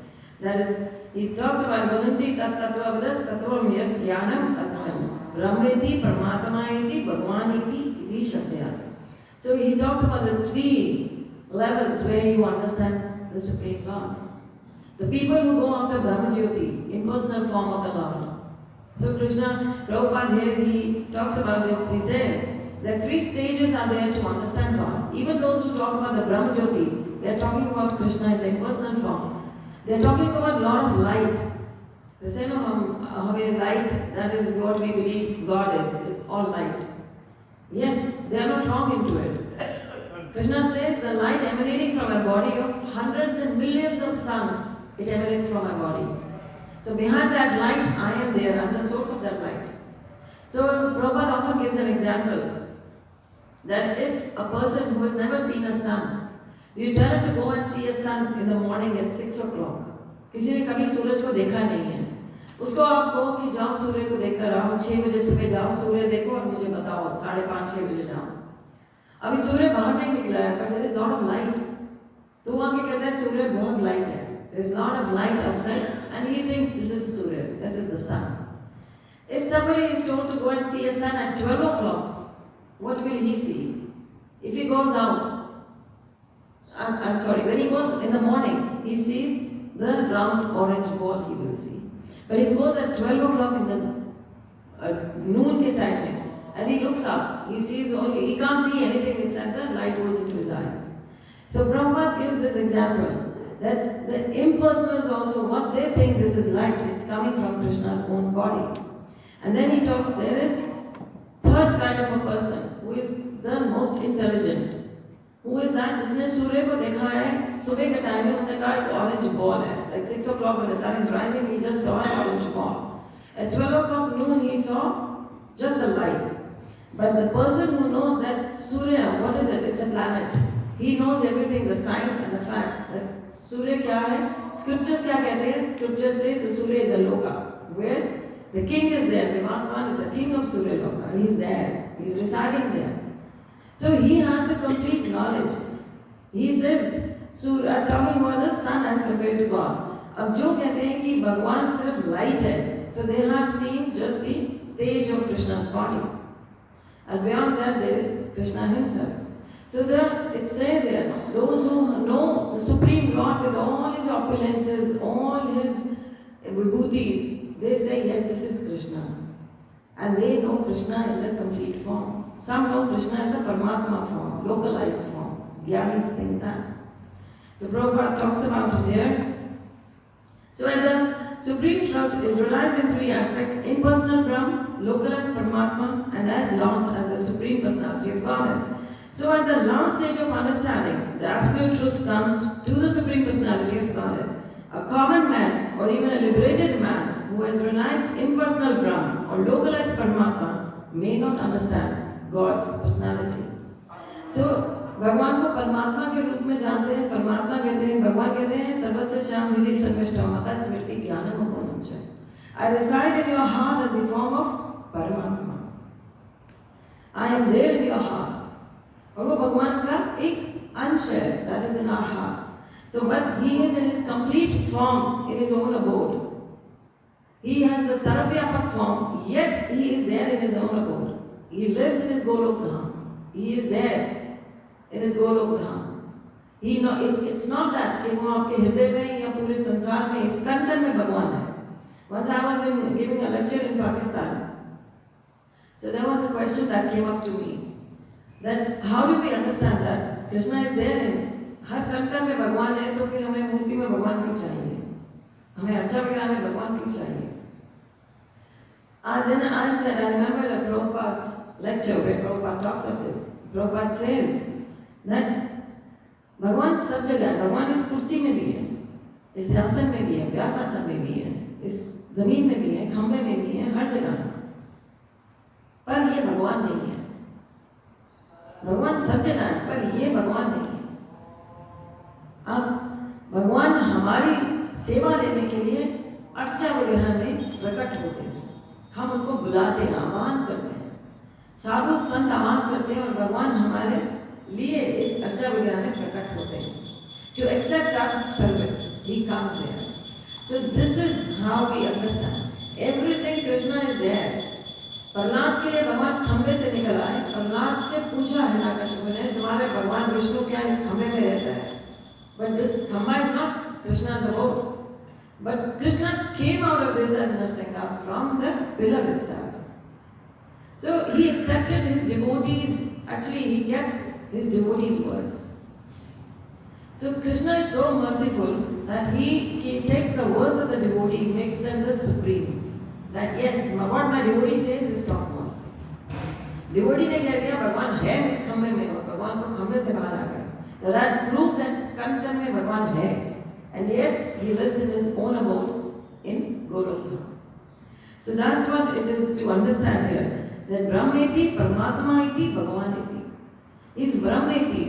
Speaker 1: That is, he talks about Vadanti tat tattva vadas tattvam yat jnanam atman brahmeti paramatmayati bhagwaniti iti shabdayat. So he talks about the three levels where you understand the Supreme Lord. The people who go after Brahmajyoti, impersonal form of the Lord. So Krishna, Prabhupada here, he talks about this. He says that three stages are there to understand God. Even those who talk about the Brahmajyoti, they are talking about Krishna in the impersonal form. They are talking about a lot of light. They say, no, light, that is what we believe God is. It's all light. Yes, they are not wrong into it. Krishna says the light emanating from a body of hundreds and millions of suns, it emanates from my body. So behind that light, I am there. I am the source of that light. So Prabhupada often gives an example that if a person who has never seen a sun, you tell him to go and see a sun in the morning at 6 o'clock. किसी ने कभी सूरज को देखा नहीं है, उसको आप कहो कि जाओ सूर्य को देख कर आओ, 6 बजे सुबह जाओ सूर्य देखो और मुझे बताओ 5:30-6 बजे जाओ. अभी सूर्य बाहर नहीं निकला है, but there is lot of light. तो वहाँ के कहते हैं सूर्य बहुत लाइट है. There is lot of light outside and he thinks this is Surya, this is the sun. If somebody is told to go and see a sun at 12 o'clock, what will he see? If he goes out, when he goes in the morning, he sees the round orange ball he will see. But if he goes at 12 o'clock in the noon ke time and he looks up, he sees only, he can't see anything except the light goes into his eyes. So Prabhupada gives this example that the impersonals also, what they think this is light, it's coming from Krishna's own body. And then he talks, there is third kind of a person who is the most intelligent. Who is that? जिसने सूर्य को देखा है सुबह के time में, उसने कहा एक orange ball है. Like 6 o'clock when the sun is rising, he just saw an orange ball. At 12 o'clock noon, he saw just the light. But the person who knows that Surya, what is it? It's a planet. He knows everything, the science and the facts. That Surya क्या है? Scriptures क्या कहते हैं? Scriptures say the Surya is a loka, where the king is there. Vivaswan is the king of Surya Loka. He is there. He is residing there. So he has the complete knowledge. He says, I'm talking about the sun as compared to God. अब जो कहते हैं कि भगवान सिर्फ light है, so they have seen just the stage of Krishna's body. And beyond that there is Krishna himself. So it says here, those who know the Supreme Lord with all his opulences, all his vibhutis, they say, yes, this is Krishna. And they know Krishna in the complete form. Some know Krishna as the Paramatma form, localized form. Gyanis think that. So Prabhupada talks about it here. So the Supreme Truth is realized in three aspects: impersonal Brahma, localized Paramatma, and at last as the Supreme Personality of Godhead. So at the last stage of understanding, the absolute truth comes to the Supreme Personality of Godhead. A common man or even a liberated man who has realized impersonal Brahma or localized Paramatma may not understand God's personality. So भगवान को परमात्मा के रूप में जानते हैं, परमात्मा कहते हैं, भगवान कहते हैं सर्वस्य श्याम हृदय सर्वष्टम मता स्मृति ज्ञानम अपूर्णम. I reside in your heart as the form of Paramatma. I am there in your heart. और वो भगवान का एक अंश है, that is in our hearts. So but he is in his complete form in his own abode. He has the Sarvyapak form, yet he is there in his own abode. He lives in his Golok Dham. He is there in his Golok Dham. It's not that कि वो आपके हृदय में या पूरे संसार में इस कण में भगवान है. Once I was giving a lecture in Pakistan. So there was a question that came up to me. That how do we understand that Krishna is there in हर कण में भगवान है, तो फिर हमें मूर्ति में भगवान क्यों चाहिए? हमें अर्चा वगैरह में भगवान क्यों चाहिए? Then I said, I remember a Prabhupada's lecture where Prabhupada talks of this. Prabhupada says that भगवान सब जगह है. भगवान इस कुर्सी में भी है, इस आसन में भी है, व्यासासन में भी है, इस जमीन में भी है, खंबे में भी है, हर जगह. पर ये भगवान नहीं है. भगवान सब जगह है, पर ये भगवान नहीं है. अब भगवान हमारी सेवा लेने के लिए अर्चा वगैरह में प्रकट होते हैं. हम उनको बुलाते हैं, आह्वान करते हैं, साधु संत आह्वान करते हैं और भगवान हमारे लिए इस अर्चा वगैरह में प्रकट होते हैं. To accept our service, he comes here. So this is how we understand. Everything Krishna is there. Prahlad के लिए भगवान खंबे से निकल आए. प्रहलाद से पूछा हिरण्यकश्यप ने, तुम्हारे भगवान विष्णु क्या इस खंबे में रहता है? But this khamba is not Krishna's abode. But Krishna came out of this as Narsingha from the pillar itself. So he accepted his devotees, actually he kept his devotees' words. So Krishna is so merciful that he the words of the devotee makes them the supreme. That yes, what my devotee says is topmost. Devotee ने कह दिया भगवान है इस खम्भे में और भगवान को खम्भे से बाहर आ गए. That proved that कण-कण में भगवान है, and yet he lives in his own abode in Golokha. So that's what it is to understand here. That Brahmeti, Paramatma iti, Bhagavan iti. He is Brahmeti.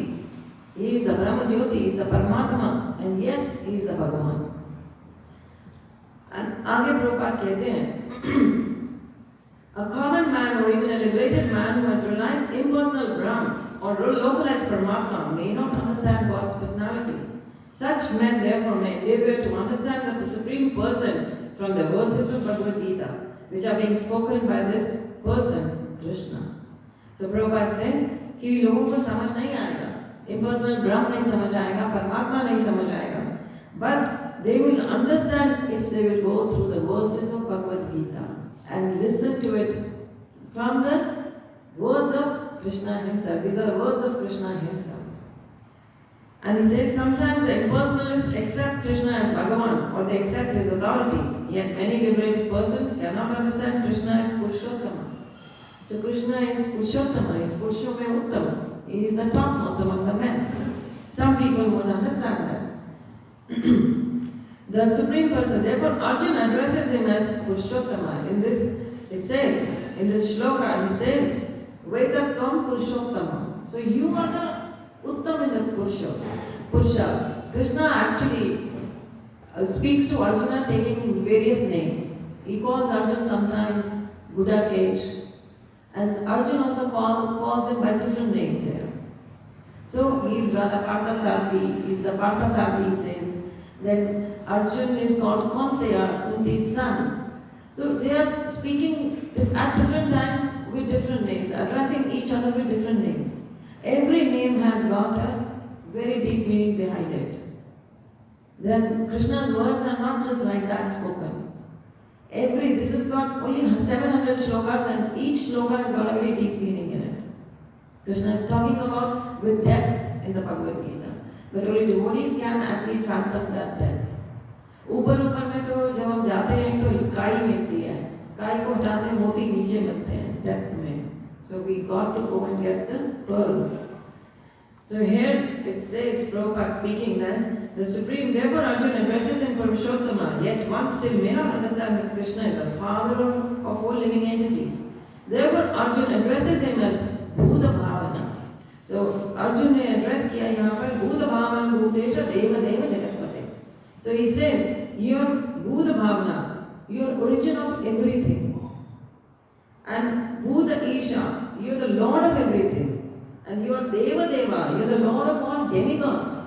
Speaker 1: He is the Brahma Jyoti, he is the Paramatma, and yet he is the Bhagavan. And आगे प्रभुपाद कहते हैं a common man or even a liberated man who has realized impersonal Brahm or localized Paramatma may not understand God's personality. Such men therefore may endeavor to understand that the Supreme Person from the verses of Bhagavad Gita, which are being spoken by this person, Krishna. So Prabhupada says कि लोगों को समझ नहीं आएगा, impersonal Brahm नहीं समझ आएगा, परमात्मा नहीं समझ आएगा, but they will understand if they will go through the verses of Bhagavad Gita and listen to it from the words of Krishna himself. These are the words of Krishna himself. And he says sometimes the impersonalists accept Krishna as Bhagavan or they accept his authority, yet many liberated persons cannot understand Krishna as Purushottama. So Krishna is Purushottama, he is Purushottam Uttama. He is the topmost among the men. Some people won't understand that. The Supreme Person, therefore Arjuna addresses him as Purushottama. In this, it says, in this shloka, he says, Vetatvam Purushottama. So you are the Uttam in the Purushas. Krishna actually speaks to Arjuna taking various names. He calls Arjuna sometimes Gudakesh. And Arjuna also calls him by different names here. So he is Radha Parthasarthi, he is the Parthasarthi, he says. Then Arjuna is called Konteya, Kunti's son. So they are speaking at different times with different names, addressing each other with different names. Every name has got a very deep meaning behind it. Then Krishna's words are not just like that spoken. This has got only 700 shlokas and each shloka has got a very deep meaning in it. Krishna is talking about with depth in the Bhagavad Gita. But only devotees can actually fathom that depth. ऊपर में तो जब हम जाते हैं तो काई मिलती है, काई को हटाते हैं मोती नीचे मिलते हैं depth में. So we got to go and get the pearls. So here it says, Prabhupada speaking, that the Supreme, therefore Arjuna addresses him Purushottama, yet one still may not understand that Krishna is the father of all living entities. Therefore Arjuna addresses him as Bhuta Bhavana. So Arjuna ने address किया यहाँ पर Bhuta Bhavana Bhutesha Deva Deva Jagatpate. So he says, you are Bhuta Bhavana, you are origin of everything. And Bhuta Isha, you are the Lord of everything. And you are Deva Deva, you are the Lord of all demigods.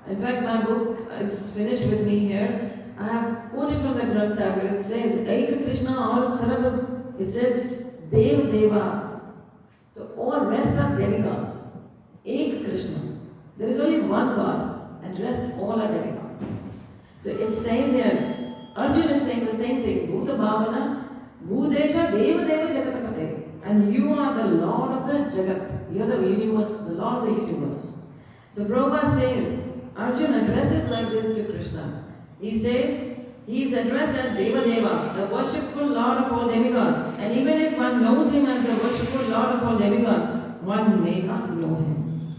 Speaker 1: In fact, my book is finished with me here. I have quoted from the Granth Sahib. It says, Aika Krishna, all Sarva, it says Deva Deva. So all rest are demigods. Ek Krishna. There is only one God, and rest all are demigods. So it says here, Arjuna is saying the same thing. Bhuta Bhavana, Bhutesha Deva Deva Jagatapate. And you are the Lord of the Jagat. You are the universe, the Lord of the universe. So Prabhupada says, Arjuna addresses like this to Krishna. He says, he is addressed as Deva Deva, the worshipful Lord of all demigods. And even if one knows him as the worshipful Lord of all demigods, one may not know him.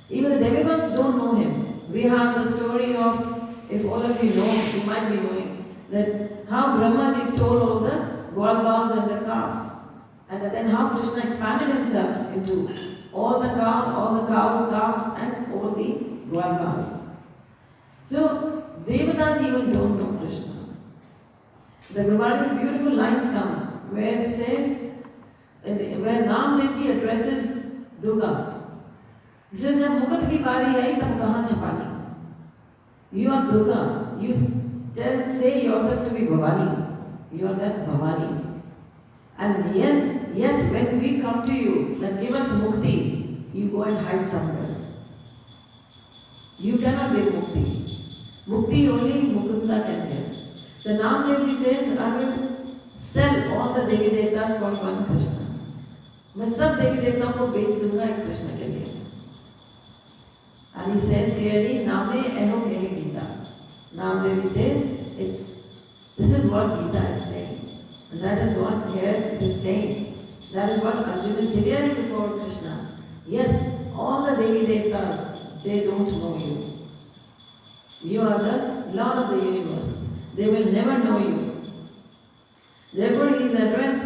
Speaker 1: Even the demigods don't know him. We have the story of, if all of you know, you might be knowing, that how Brahmaji stole all the gold balls and the calves. And then how Krishna expanded himself into all the cows, calves, and all the gold balls. So Devatas even don't know Krishna. The Guruvadi's beautiful lines come where it says, where Namdevji addresses Durga. He says, जब मुकुट की बारी आई तब कहाँ छपाली? You are Durga. You say yourself to be Bhavani. You are that Bhavani. And yet when we come to you that give us mukti, you go and hide somewhere. You cannot give mukti. Mukti only Mukunda can give. So Namdevji says, I will sell all the Devi Devtas for one Krishna. मैं सब देवी देवताओं को बेच दूंगा एक कृष्ण के लिए. And he says clearly, Name Eho Gehe Gita. Ramdev says, this is what Gita is saying. And that is what here it is saying. That is what Arjuna is declaring before Krishna. Yes, all the Devi Devtas, they don't know you. You are the Lord of the universe. They will never know you. Therefore he is addressed,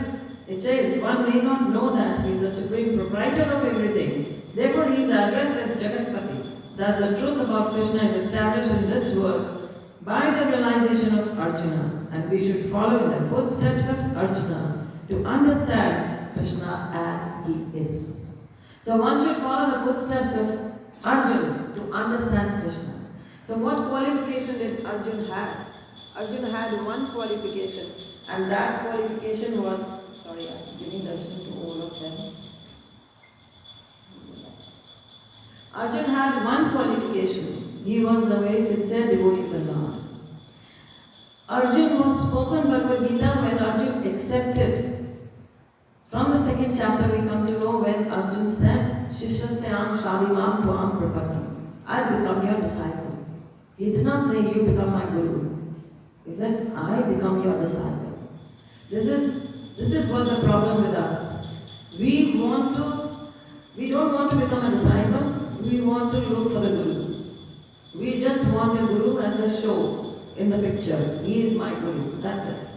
Speaker 1: it says, one may not know that he is the supreme proprietor of everything. Therefore he is addressed as Jagatpati. Thus the truth about Krishna is established in this verse by the realization of Arjuna, and we should follow in the footsteps of Arjuna to understand Krishna as he is. So one should follow the footsteps of Arjuna to understand Krishna. So what qualification did Arjuna have? Arjuna had one qualification, and that qualification was, sorry, I'm giving darshan to all of them. Arjuna had one qualification. He was a very sincere devotee of the Lord. Arjuna was spoken Bhagavad Gita when Arjuna accepted. From the second chapter we come to know when Arjuna said, Shishyastyam Shadimam Tuam Prapannam. I become your disciple. He did not say you become my guru. He said, I become your disciple. This is what the problem with us. We don't want to become a disciple. We want to look for a guru. We just want a guru as a show in the picture. He is my guru. That's it.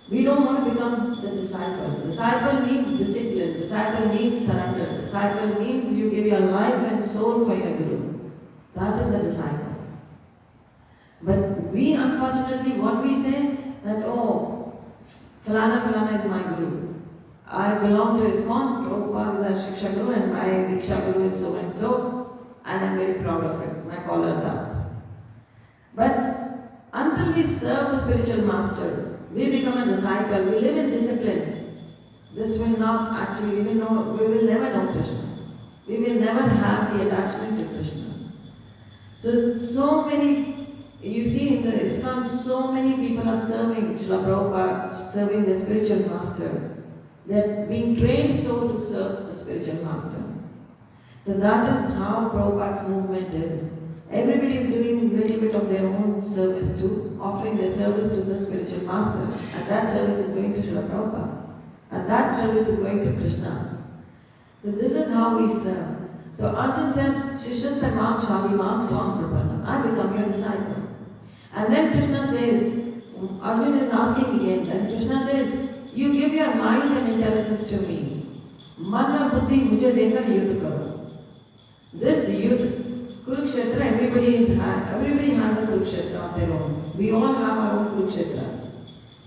Speaker 1: We don't want to become the disciple. Disciple means discipline. Disciple means surrender. Disciple means you give your life and soul for your guru. That is a disciple. But we, unfortunately, what we say, that, oh, Falana is my guru. I belong to Iskcon, Prabhupada is a Shiksha Guru, and my Diksha Guru is so and so, and I'm very proud of it. My collar's up. But until we serve the spiritual master, we become a disciple, we live in discipline. This will not actually, we will never know Krishna. We will never have the attachment to Krishna. So many, you see in the Iskcon, so many people are serving Srila Prabhupada, serving the spiritual master. They're being trained so to serve the spiritual master. So that is how Prabhupada's movement is. Everybody is doing a little bit of their own service too, offering their service to the spiritual master. And that service is going to Srila Prabhupada. And that service is going to Krishna. So this is how we serve. So Arjuna said, Shishyastyam Shadimam Tvam Prapanna. I become your disciple. And then Krishna says, Arjuna is asking again, then Krishna says, you give your mind and intelligence to me. Man aur buddhi mujhe dekar yudh karo. This yudh, Kurukshetra, everybody has a Kurukshetra of their own. We all have our own Kurukshetras.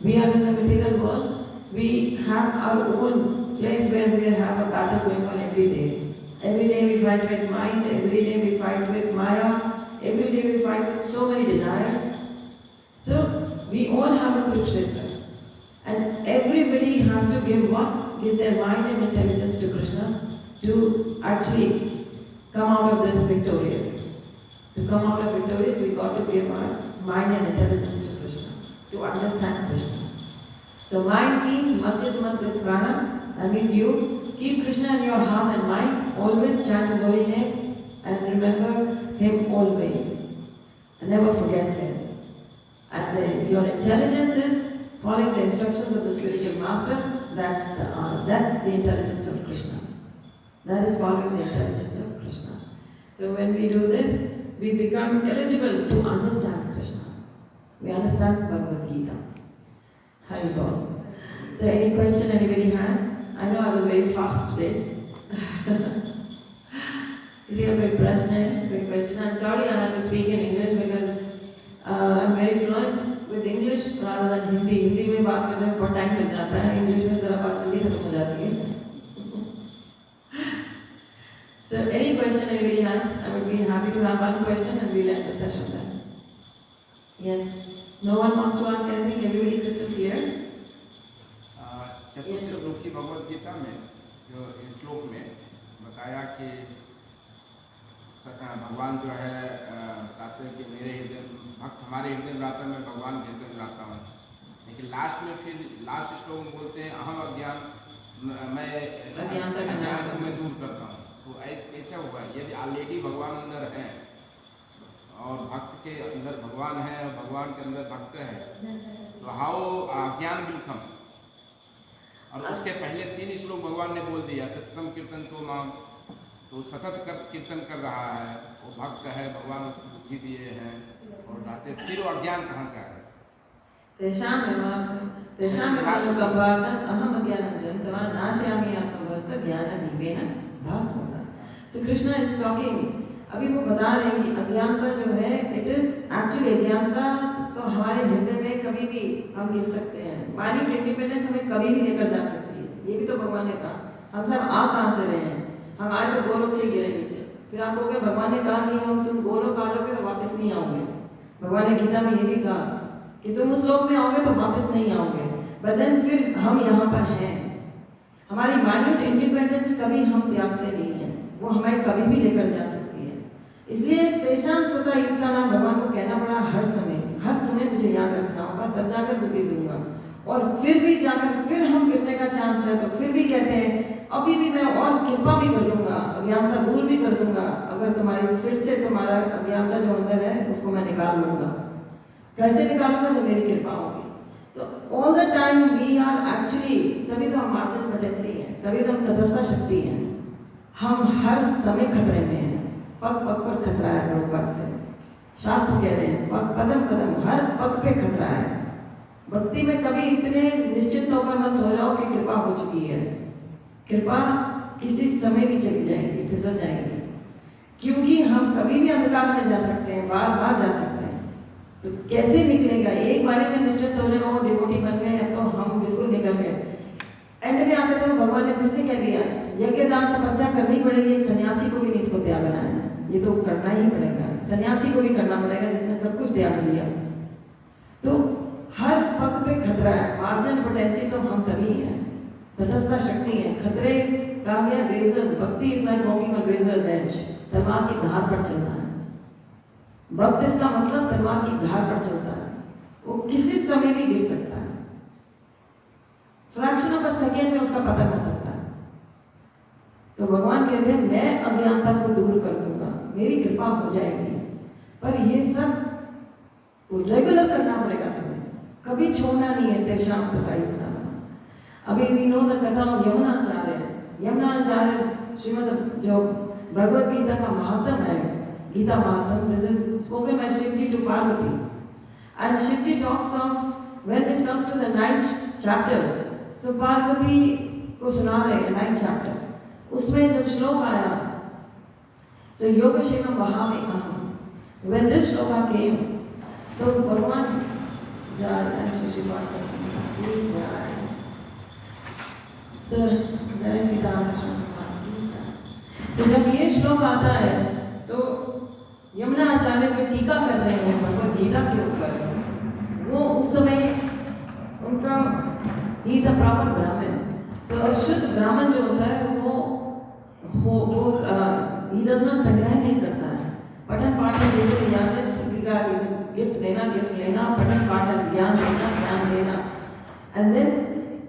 Speaker 1: We are in the material world. We have our own place where we have a battle going on every day. Every day we fight with mind, every day we fight with Maya, every day we fight with so many desires. So we all have a Kurukshetra. And everybody has to give what? Give their mind and intelligence to Krishna to actually come out of this victorious. To come out of victorious, we got to give our mind and intelligence to Krishna, to understand Krishna. So mind means Majjhat with Prana. That means you keep Krishna in your heart and mind, always chant His holy name and remember Him always. And never forget Him. And your intelligence is following the instructions of the spiritual master. That's the intelligence of Krishna. That is following the intelligence of Krishna. So when we do this, we become eligible to understand Krishna. We understand Bhagavad Gita. Hari Bol. So any question anybody has? I know I was very fast today. Is there a big question? I'm sorry I had to speak in English because I'm very fluent with English rather than Hindi. Hindi में बात करने में बहुत time लग जाता है. English में ज़रा बात जल्दी खत्म हो जाती है. So any question anybody has, I would be happy to have one question and we'll end the session then. Yes. No one wants to ask anything? Everybody crystal clear?
Speaker 2: चतुर्थ श्लोक की भगवद गीता में जो इस श्लोक में बताया कि भगवान जो है कहते हैं कि मेरे हृदय भक्त हमारे हृदय में रहता है, मैं भगवान के हृदय में रहता हूँ. लेकिन लास्ट में फिर लास्ट श्लोक में बोलते हैं अहम अज्ञान मैं अज्ञान को मैं दूर करता हूँ. तो ऐसा हुआ यदि ऑलरेडी भगवान अंदर है और भक्त के अंदर भगवान है और भगवान के अंदर भक्त है, तो हाउ ज्ञान विल कम। और उसके पहले 3 श्लोक भगवान ने बोल दिया, सततम कीर्तन तो माम, तो सतत कीर्तन कर रहा है, वो भक्त है, भगवान उसको बुद्धि दिए हैं और रहते, फिर वो अज्ञान कहाँ से आए?
Speaker 1: अहम अज्ञानं जन्तवा नाशयामि आत्मवस्थ ज्ञानदीपेन भास्वता। सो कृष्णा इज टॉकिंग, अभी वो बता रहे हैं कि अज्ञानता जो है, इट इज एक्चुअली अज्ञानता तो हमारे हृदय में कभी भी हम गिर सकते हैं। माइंड इंडिपेंडेंस हमें कभी भी लेकर जा सकती है, ये भी तो भगवान ने कहा। हम सब आ कहाँ से रहे हैं? हम आए तो गोलोक से गिरे नीचे, फिर आप कहोगे भगवान ने कहा कि हम तुम गोलोक आ जाओगे तो वापस नहीं आओगे। भगवान ने गीता में ये भी कहा कि तुम उस लोक में आओगे तो वापस नहीं आओगे, बट देन फिर हम यहाँ पर हैं। हमारी माइन्यूट इंडिपेंडेंस कभी हम त्यागते नहीं हैं, वो हमें कभी भी लेकर जा सकती है। इसलिए तेषां सदा युक्ता नाम भगवान को कहना पड़ा हर समय मुझे याद रखना होगा, तब जाकर बुद्धि दूंगा। और फिर भी जाकर फिर हम गिरने का चांस है, तो फिर भी कहते हैं अभी भी मैं और कृपा भी कर दूंगा, अज्ञानता दूर भी कर दूंगा, अगर तुम्हारी फिर से तुम्हारा अज्ञानता जो अंदर है उसको मैं निकाल लूंगा। कैसे निकालूंगा? जब मेरी कृपा होगी। तो all the time we are actually, तभी तो हम मार्जिन पोटेंसी हैं, तभी तो हम तटस्थ शक्ति हैं। हम हर समय खतरे में हैं, पग पग पर खतरा है। प्रभुपाद से शास्त्र कह रहे हैं पग कदम कदम हर पग पे खतरा है। भक्ति में कभी इतने निश्चित होकर मत सो जाओ कि कृपा हो चुकी है। कृपा किसी समय भी चली जाएगी, फिसल जाएगी, क्योंकि हम कभी भी अंधकार में जा सकते हैं, बार बार जा सकते हैं। तो कैसे निकलेगा? एक बारी में निश्चित हो जाओ, डिवोटी बन गए, अब तो हम बिल्कुल निकल गए। एंड में आते थे तो भगवान ने फिर से कह दिया यज्ञ दान तपस्या करनी पड़ेगी। सन्यासी को भी नहीं इसको त्यागना है, ये तो करना ही पड़ेगा। सन्यासी को भी करना पड़ेगा जिसने सब कुछ त्याग दिया। तो हर पग पे खतरा है। मार्जिन पोटेंसी तो हम तभी हैं, तटस्थ शक्ति है। खतरे कहा गया रेजर्स, भक्ति is like walking on razor's edge, तलवार की धार पर चलना है। भक्त इसका मतलब तलवार की धार पर चलता है, वो किसी समय भी गिर सकता है, फ्रैक्शन ऑफ अ सेकेंड में उसका पतन हो सकता है। तो भगवान कहते हैं मैं अज्ञानता को दूर कर दूंगा, मेरी कृपा हो जाएगी। पर ये सब रेगुलर करना पड़ेगा तुम्हें, कभी छोड़ना नहीं है। तेषां सदा युक्ता। अभी we know the katha of Yamunacharya Shrimad जो भगवद गीता का महात्म है, गीता महात्म, this is spoken by Shiv ji to Parvati. And Shiv ji talks of when it comes to the 9th chapter, so Parvati को सुना रहे हैं 9th चैप्टर। उसमें जब श्लोक आया, सो योगक्षेमं वहामि अहम्, व्हेन दिस श्लोक केम, तो भगवान जय श्री तो जब ये श्लोक आता है तो यमुना आचार्य जो टीका कर रहे हैं भगवद गीता के ऊपर, वो उस समय उनका ही इज अ प्रॉपर ब्राह्मण। सो शुद्ध ब्राह्मण जो होता है वो ही डज नॉट संग्रह नहीं करता है, पठन पाठन बिल्कुल इजाजत, गिफ्ट देना, गिफ्ट लेना, पठन पाठन, ज्ञान देना, ज्ञान देना। एंड देन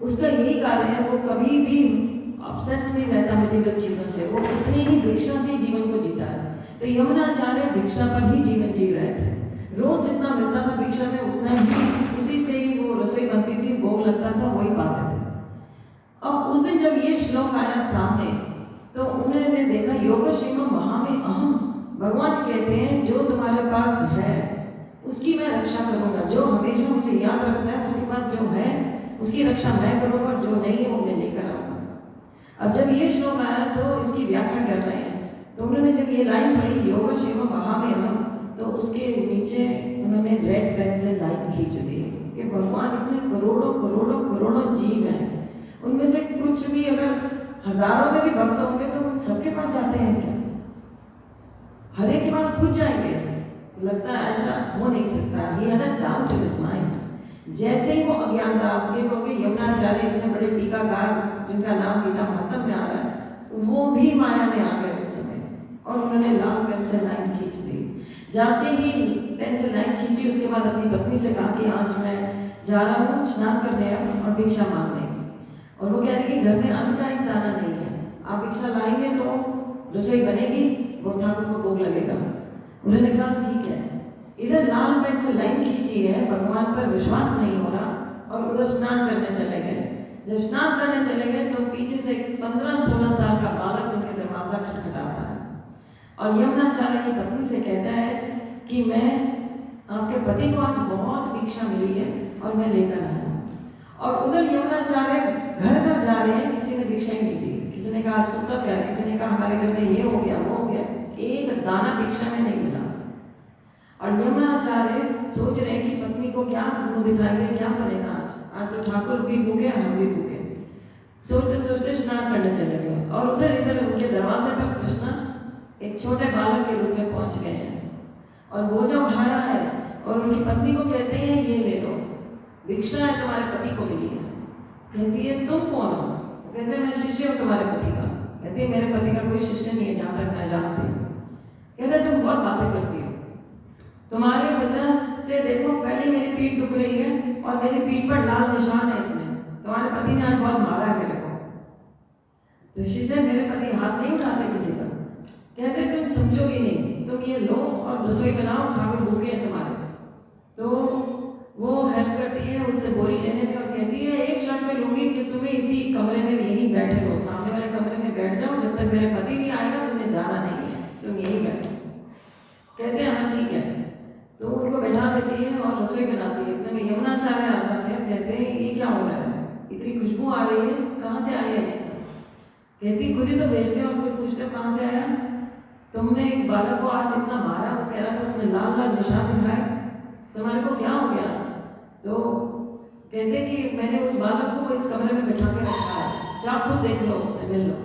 Speaker 1: उसका यही कार्य है, वो कभी भी ऑब्सेस्ड नहीं रहता मटेरियल चीज़ों से, वो उतनी ही भिक्षा से जीवन को जीता है। तो यमुनाचार्य भिक्षा पर ही जीवन जी रहे थे। रोज जितना मिलता था भिक्षा में उतना ही, उसी से ही वो रसोई बनती थी, भोग लगता था, वही पाते थे। अब उस दिन जब ये श्लोक आया सामने तो उन्होंने देखा योगक्षेमं वहामि अहम्, भगवान कहते हैं जो तुम्हारे पास है उसकी मैं रक्षा करूंगा, जो हमेशा मुझे याद रखता है उसके पास जो है उसकी रक्षा मैं करूंगा, और जो नहीं है वो मैं नहीं कराऊंगा। अब जब ये श्लोक आया तो इसकी व्याख्या कर रहे हैं, तो उन्होंने जब ये लाइन पढ़ी योगक्षेमं वहामि अहम्, तो उसके नीचे उन्होंने रेड पेन से लाइन खींच दी कि भगवान इतने करोड़ों करोड़ों करोड़ों जीव हैं, उनमें से कुछ भी अगर हजारों में भी भक्त होंगे तो सबके पास जाते हैं क्या? हर एक के पास खुद जाएंगे? लगता है ऐसा हो नहीं सकता। He had a doubt in his mind। जैसे ही वो अज्ञानता, आप ये कहोगे यमुनाचार्य इतने बड़े टीकाकार जिनका नाम गीता महात्म में आ रहा है, वो भी माया में आ गए उस समय, और उन्होंने लाल पेन से लाइन खींच दी। जैसे ही पेन से लाइन खींची उसके बाद अपनी पत्नी से कहा कि आज मैं जा रहा हूँ स्नान करने और भिक्षा मांगने, और वो कह रही कि घर में अन्न का एक दाना नहीं है, आप भिक्षा लाएंगे तो रसोई बनेगी, वो ठाकुर को भोग लगेगा। उन्होंने कहा ठीक है, इधर लाल पेन से लाइन खींची है, भगवान पर विश्वास नहीं हो रहा, और उधर स्नान करने चले गए। जब स्नान करने चले गए तो पीछे से 15-16 साल का बालक उनके दरवाजा खटखटाता है और यमुनाचार्य की पत्नी से कहता है कि मैं आपके पति को आज बहुत भिक्षा मिली है और मैं लेकर आया हूँ। और उधर यमुनाचार्य घर घर जा रहे हैं, किसी ने भिक्षा ही नहीं दी। किसी ने कहा सूतक है, किसी ने कहा हमारे घर में ये हो गया वो हो गया, एक दाना भिक्षा में नहीं मिला। और यमुनाचार्य सोच रहे हैं कि पत्नी को क्या मुंह दिखाएंगे, क्या बनेगा आज तो ठाकुर भी भूखे, हम भी भूखे। सोचते सोचते स्नान करने चले गए और उधर इधर उनके दरवाजे पर कृष्ण एक छोटे बालक के रूप में पहुंच गए हैं और बोझा उठाया है और उनकी पत्नी को कहते हैं ये ले लो, भिक्षा है तुम्हारे पति को मिली है। कहती है तुम कौन हो? कहते हैं मैं शिष्य हूँ तुम्हारे पति का। कहती है मेरे पति का कोई शिष्य नहीं है जहाँ तक मैं जानती हूँ। कहते तुम बहुत बातें करती हो, तुम्हारी वजह से देखो पहले मेरी पीठ दुख रही है और मेरी पीठ पर लाल निशान है इतने, तुम्हारे पति ने आज बहुत मारा है मेरे को। तो शिष्य मेरे पति हाथ नहीं उठाते किसी पर। कहते तुम समझोगी नहीं, तुम ये लो और रसोई बनाओ, ठाकुर भूखे हैं तुम्हारे। तो वो हेल्प करती है उससे बोरी लेने में और कहती है एक शर्त में लूंगी कि तुम्हें इसी कमरे में यहीं बैठे रहो, सामने वाले कमरे में बैठ जाओ, जब तक मेरे पति नहीं आएगा तुम्हें जाना नहीं है, तुम यहीं बैठो। कहते हैं हाँ ठीक है। तो उनको बैठा देती है और रसोई बनाती है। इतने में यमुनाचार्य आ जाते हैं, कहते हैं ये क्या हो रहा है, इतनी खुशबू आ रही है, कहाँ से आई है ये सब? कहती खुद ही तो भेजते हो, खुद पूछते हो कहाँ से आया? तुमने एक बालक को आज इतना मारा, वो कह रहा था उसने लाल लाल निशान दिखाए, तुम्हारे को क्या हो गया? तो कहते कि मैंने उस बालक को इस कमरे में बिठा के रखा है, जाओ खुद देख लो, उससे मिल लो।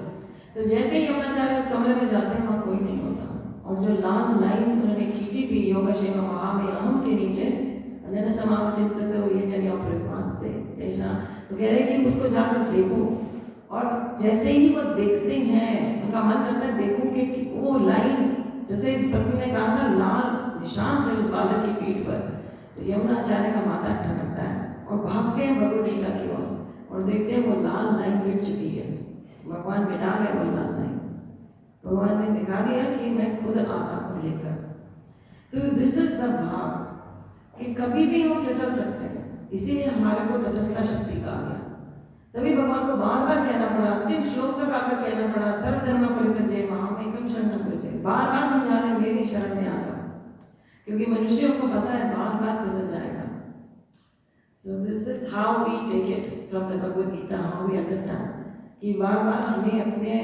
Speaker 1: तो जैसे ही यमुनाचार्य उस कमरे में जाते हैं वहाँ कोई नहीं होता और जो लाल लाइन उन्होंने खींची थी योगक्षेम महामयम के नीचे अनन्य समावचित्ततो ये जन्यों प्रवास्ते ऐसा, तो कह रहे कि उसको जाकर देखो। और जैसे ही वो देखते हैं उनका मन करता है देखो कि वो लाइन जैसे पत्नी ने कहा था लाल निशान थे उस बालक की पीठ पर। तो यमुनाचार्य का माथा ठनकता है और भागते हैं भगवद गीता की ओर और देखते हैं वो लाल लाइन मिट चुकी है, भगवान मिटा गए वो लाल लाइन। भगवान ने दिखा दिया कि मैं खुद आता हूँ लेकर। तो दिस इज द भाव कि कभी भी हम फिसल सकते हैं, इसीलिए हमारे को तटस्थता शक्ति कहा गया। तभी भगवान को बार बार कहना पड़ा, अंतिम श्लोक तक आकर कहना पड़ा सर्वधर्म परित्यज्य माम एकम शरणं व्रज। बार बार समझा रहे मेरी शरण में आ जाओ, क्योंकि मनुष्यों को पता है बार बार फिसल जाएगा। So this is how we take it from the Bhagavad Gita, how we understand कि बार बार हमें अपने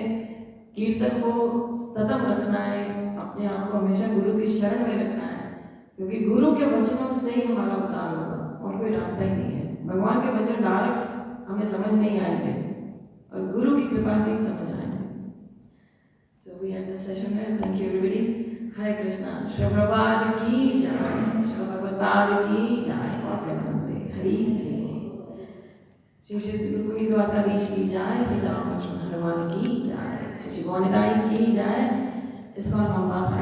Speaker 1: कीर्तन को सतत रखना है, अपने आप को हमेशा गुरु की शरण में रखना है, क्योंकि गुरु के वचनों से ही हमारा उद्धार होगा और कोई रास्ता ही नहीं है। भगवान के वचन डायरेक्ट हमें समझ नहीं आएंगे और गुरु की कृपा से ही समझ आएंगे। So we end the session here. Thank you everybody. हरे कृष्णा। श्री प्रभुपाद की जय, श्री भगवत्पाद की जय और प्रेमानंदे हरि हरि। श्री श्री गुरुकुल द्वारकाधीश की जय, सीता राम लक्ष्मण हनुमान की जय, श्री गौनिताई की जय, इस्कॉन मोम्बासा।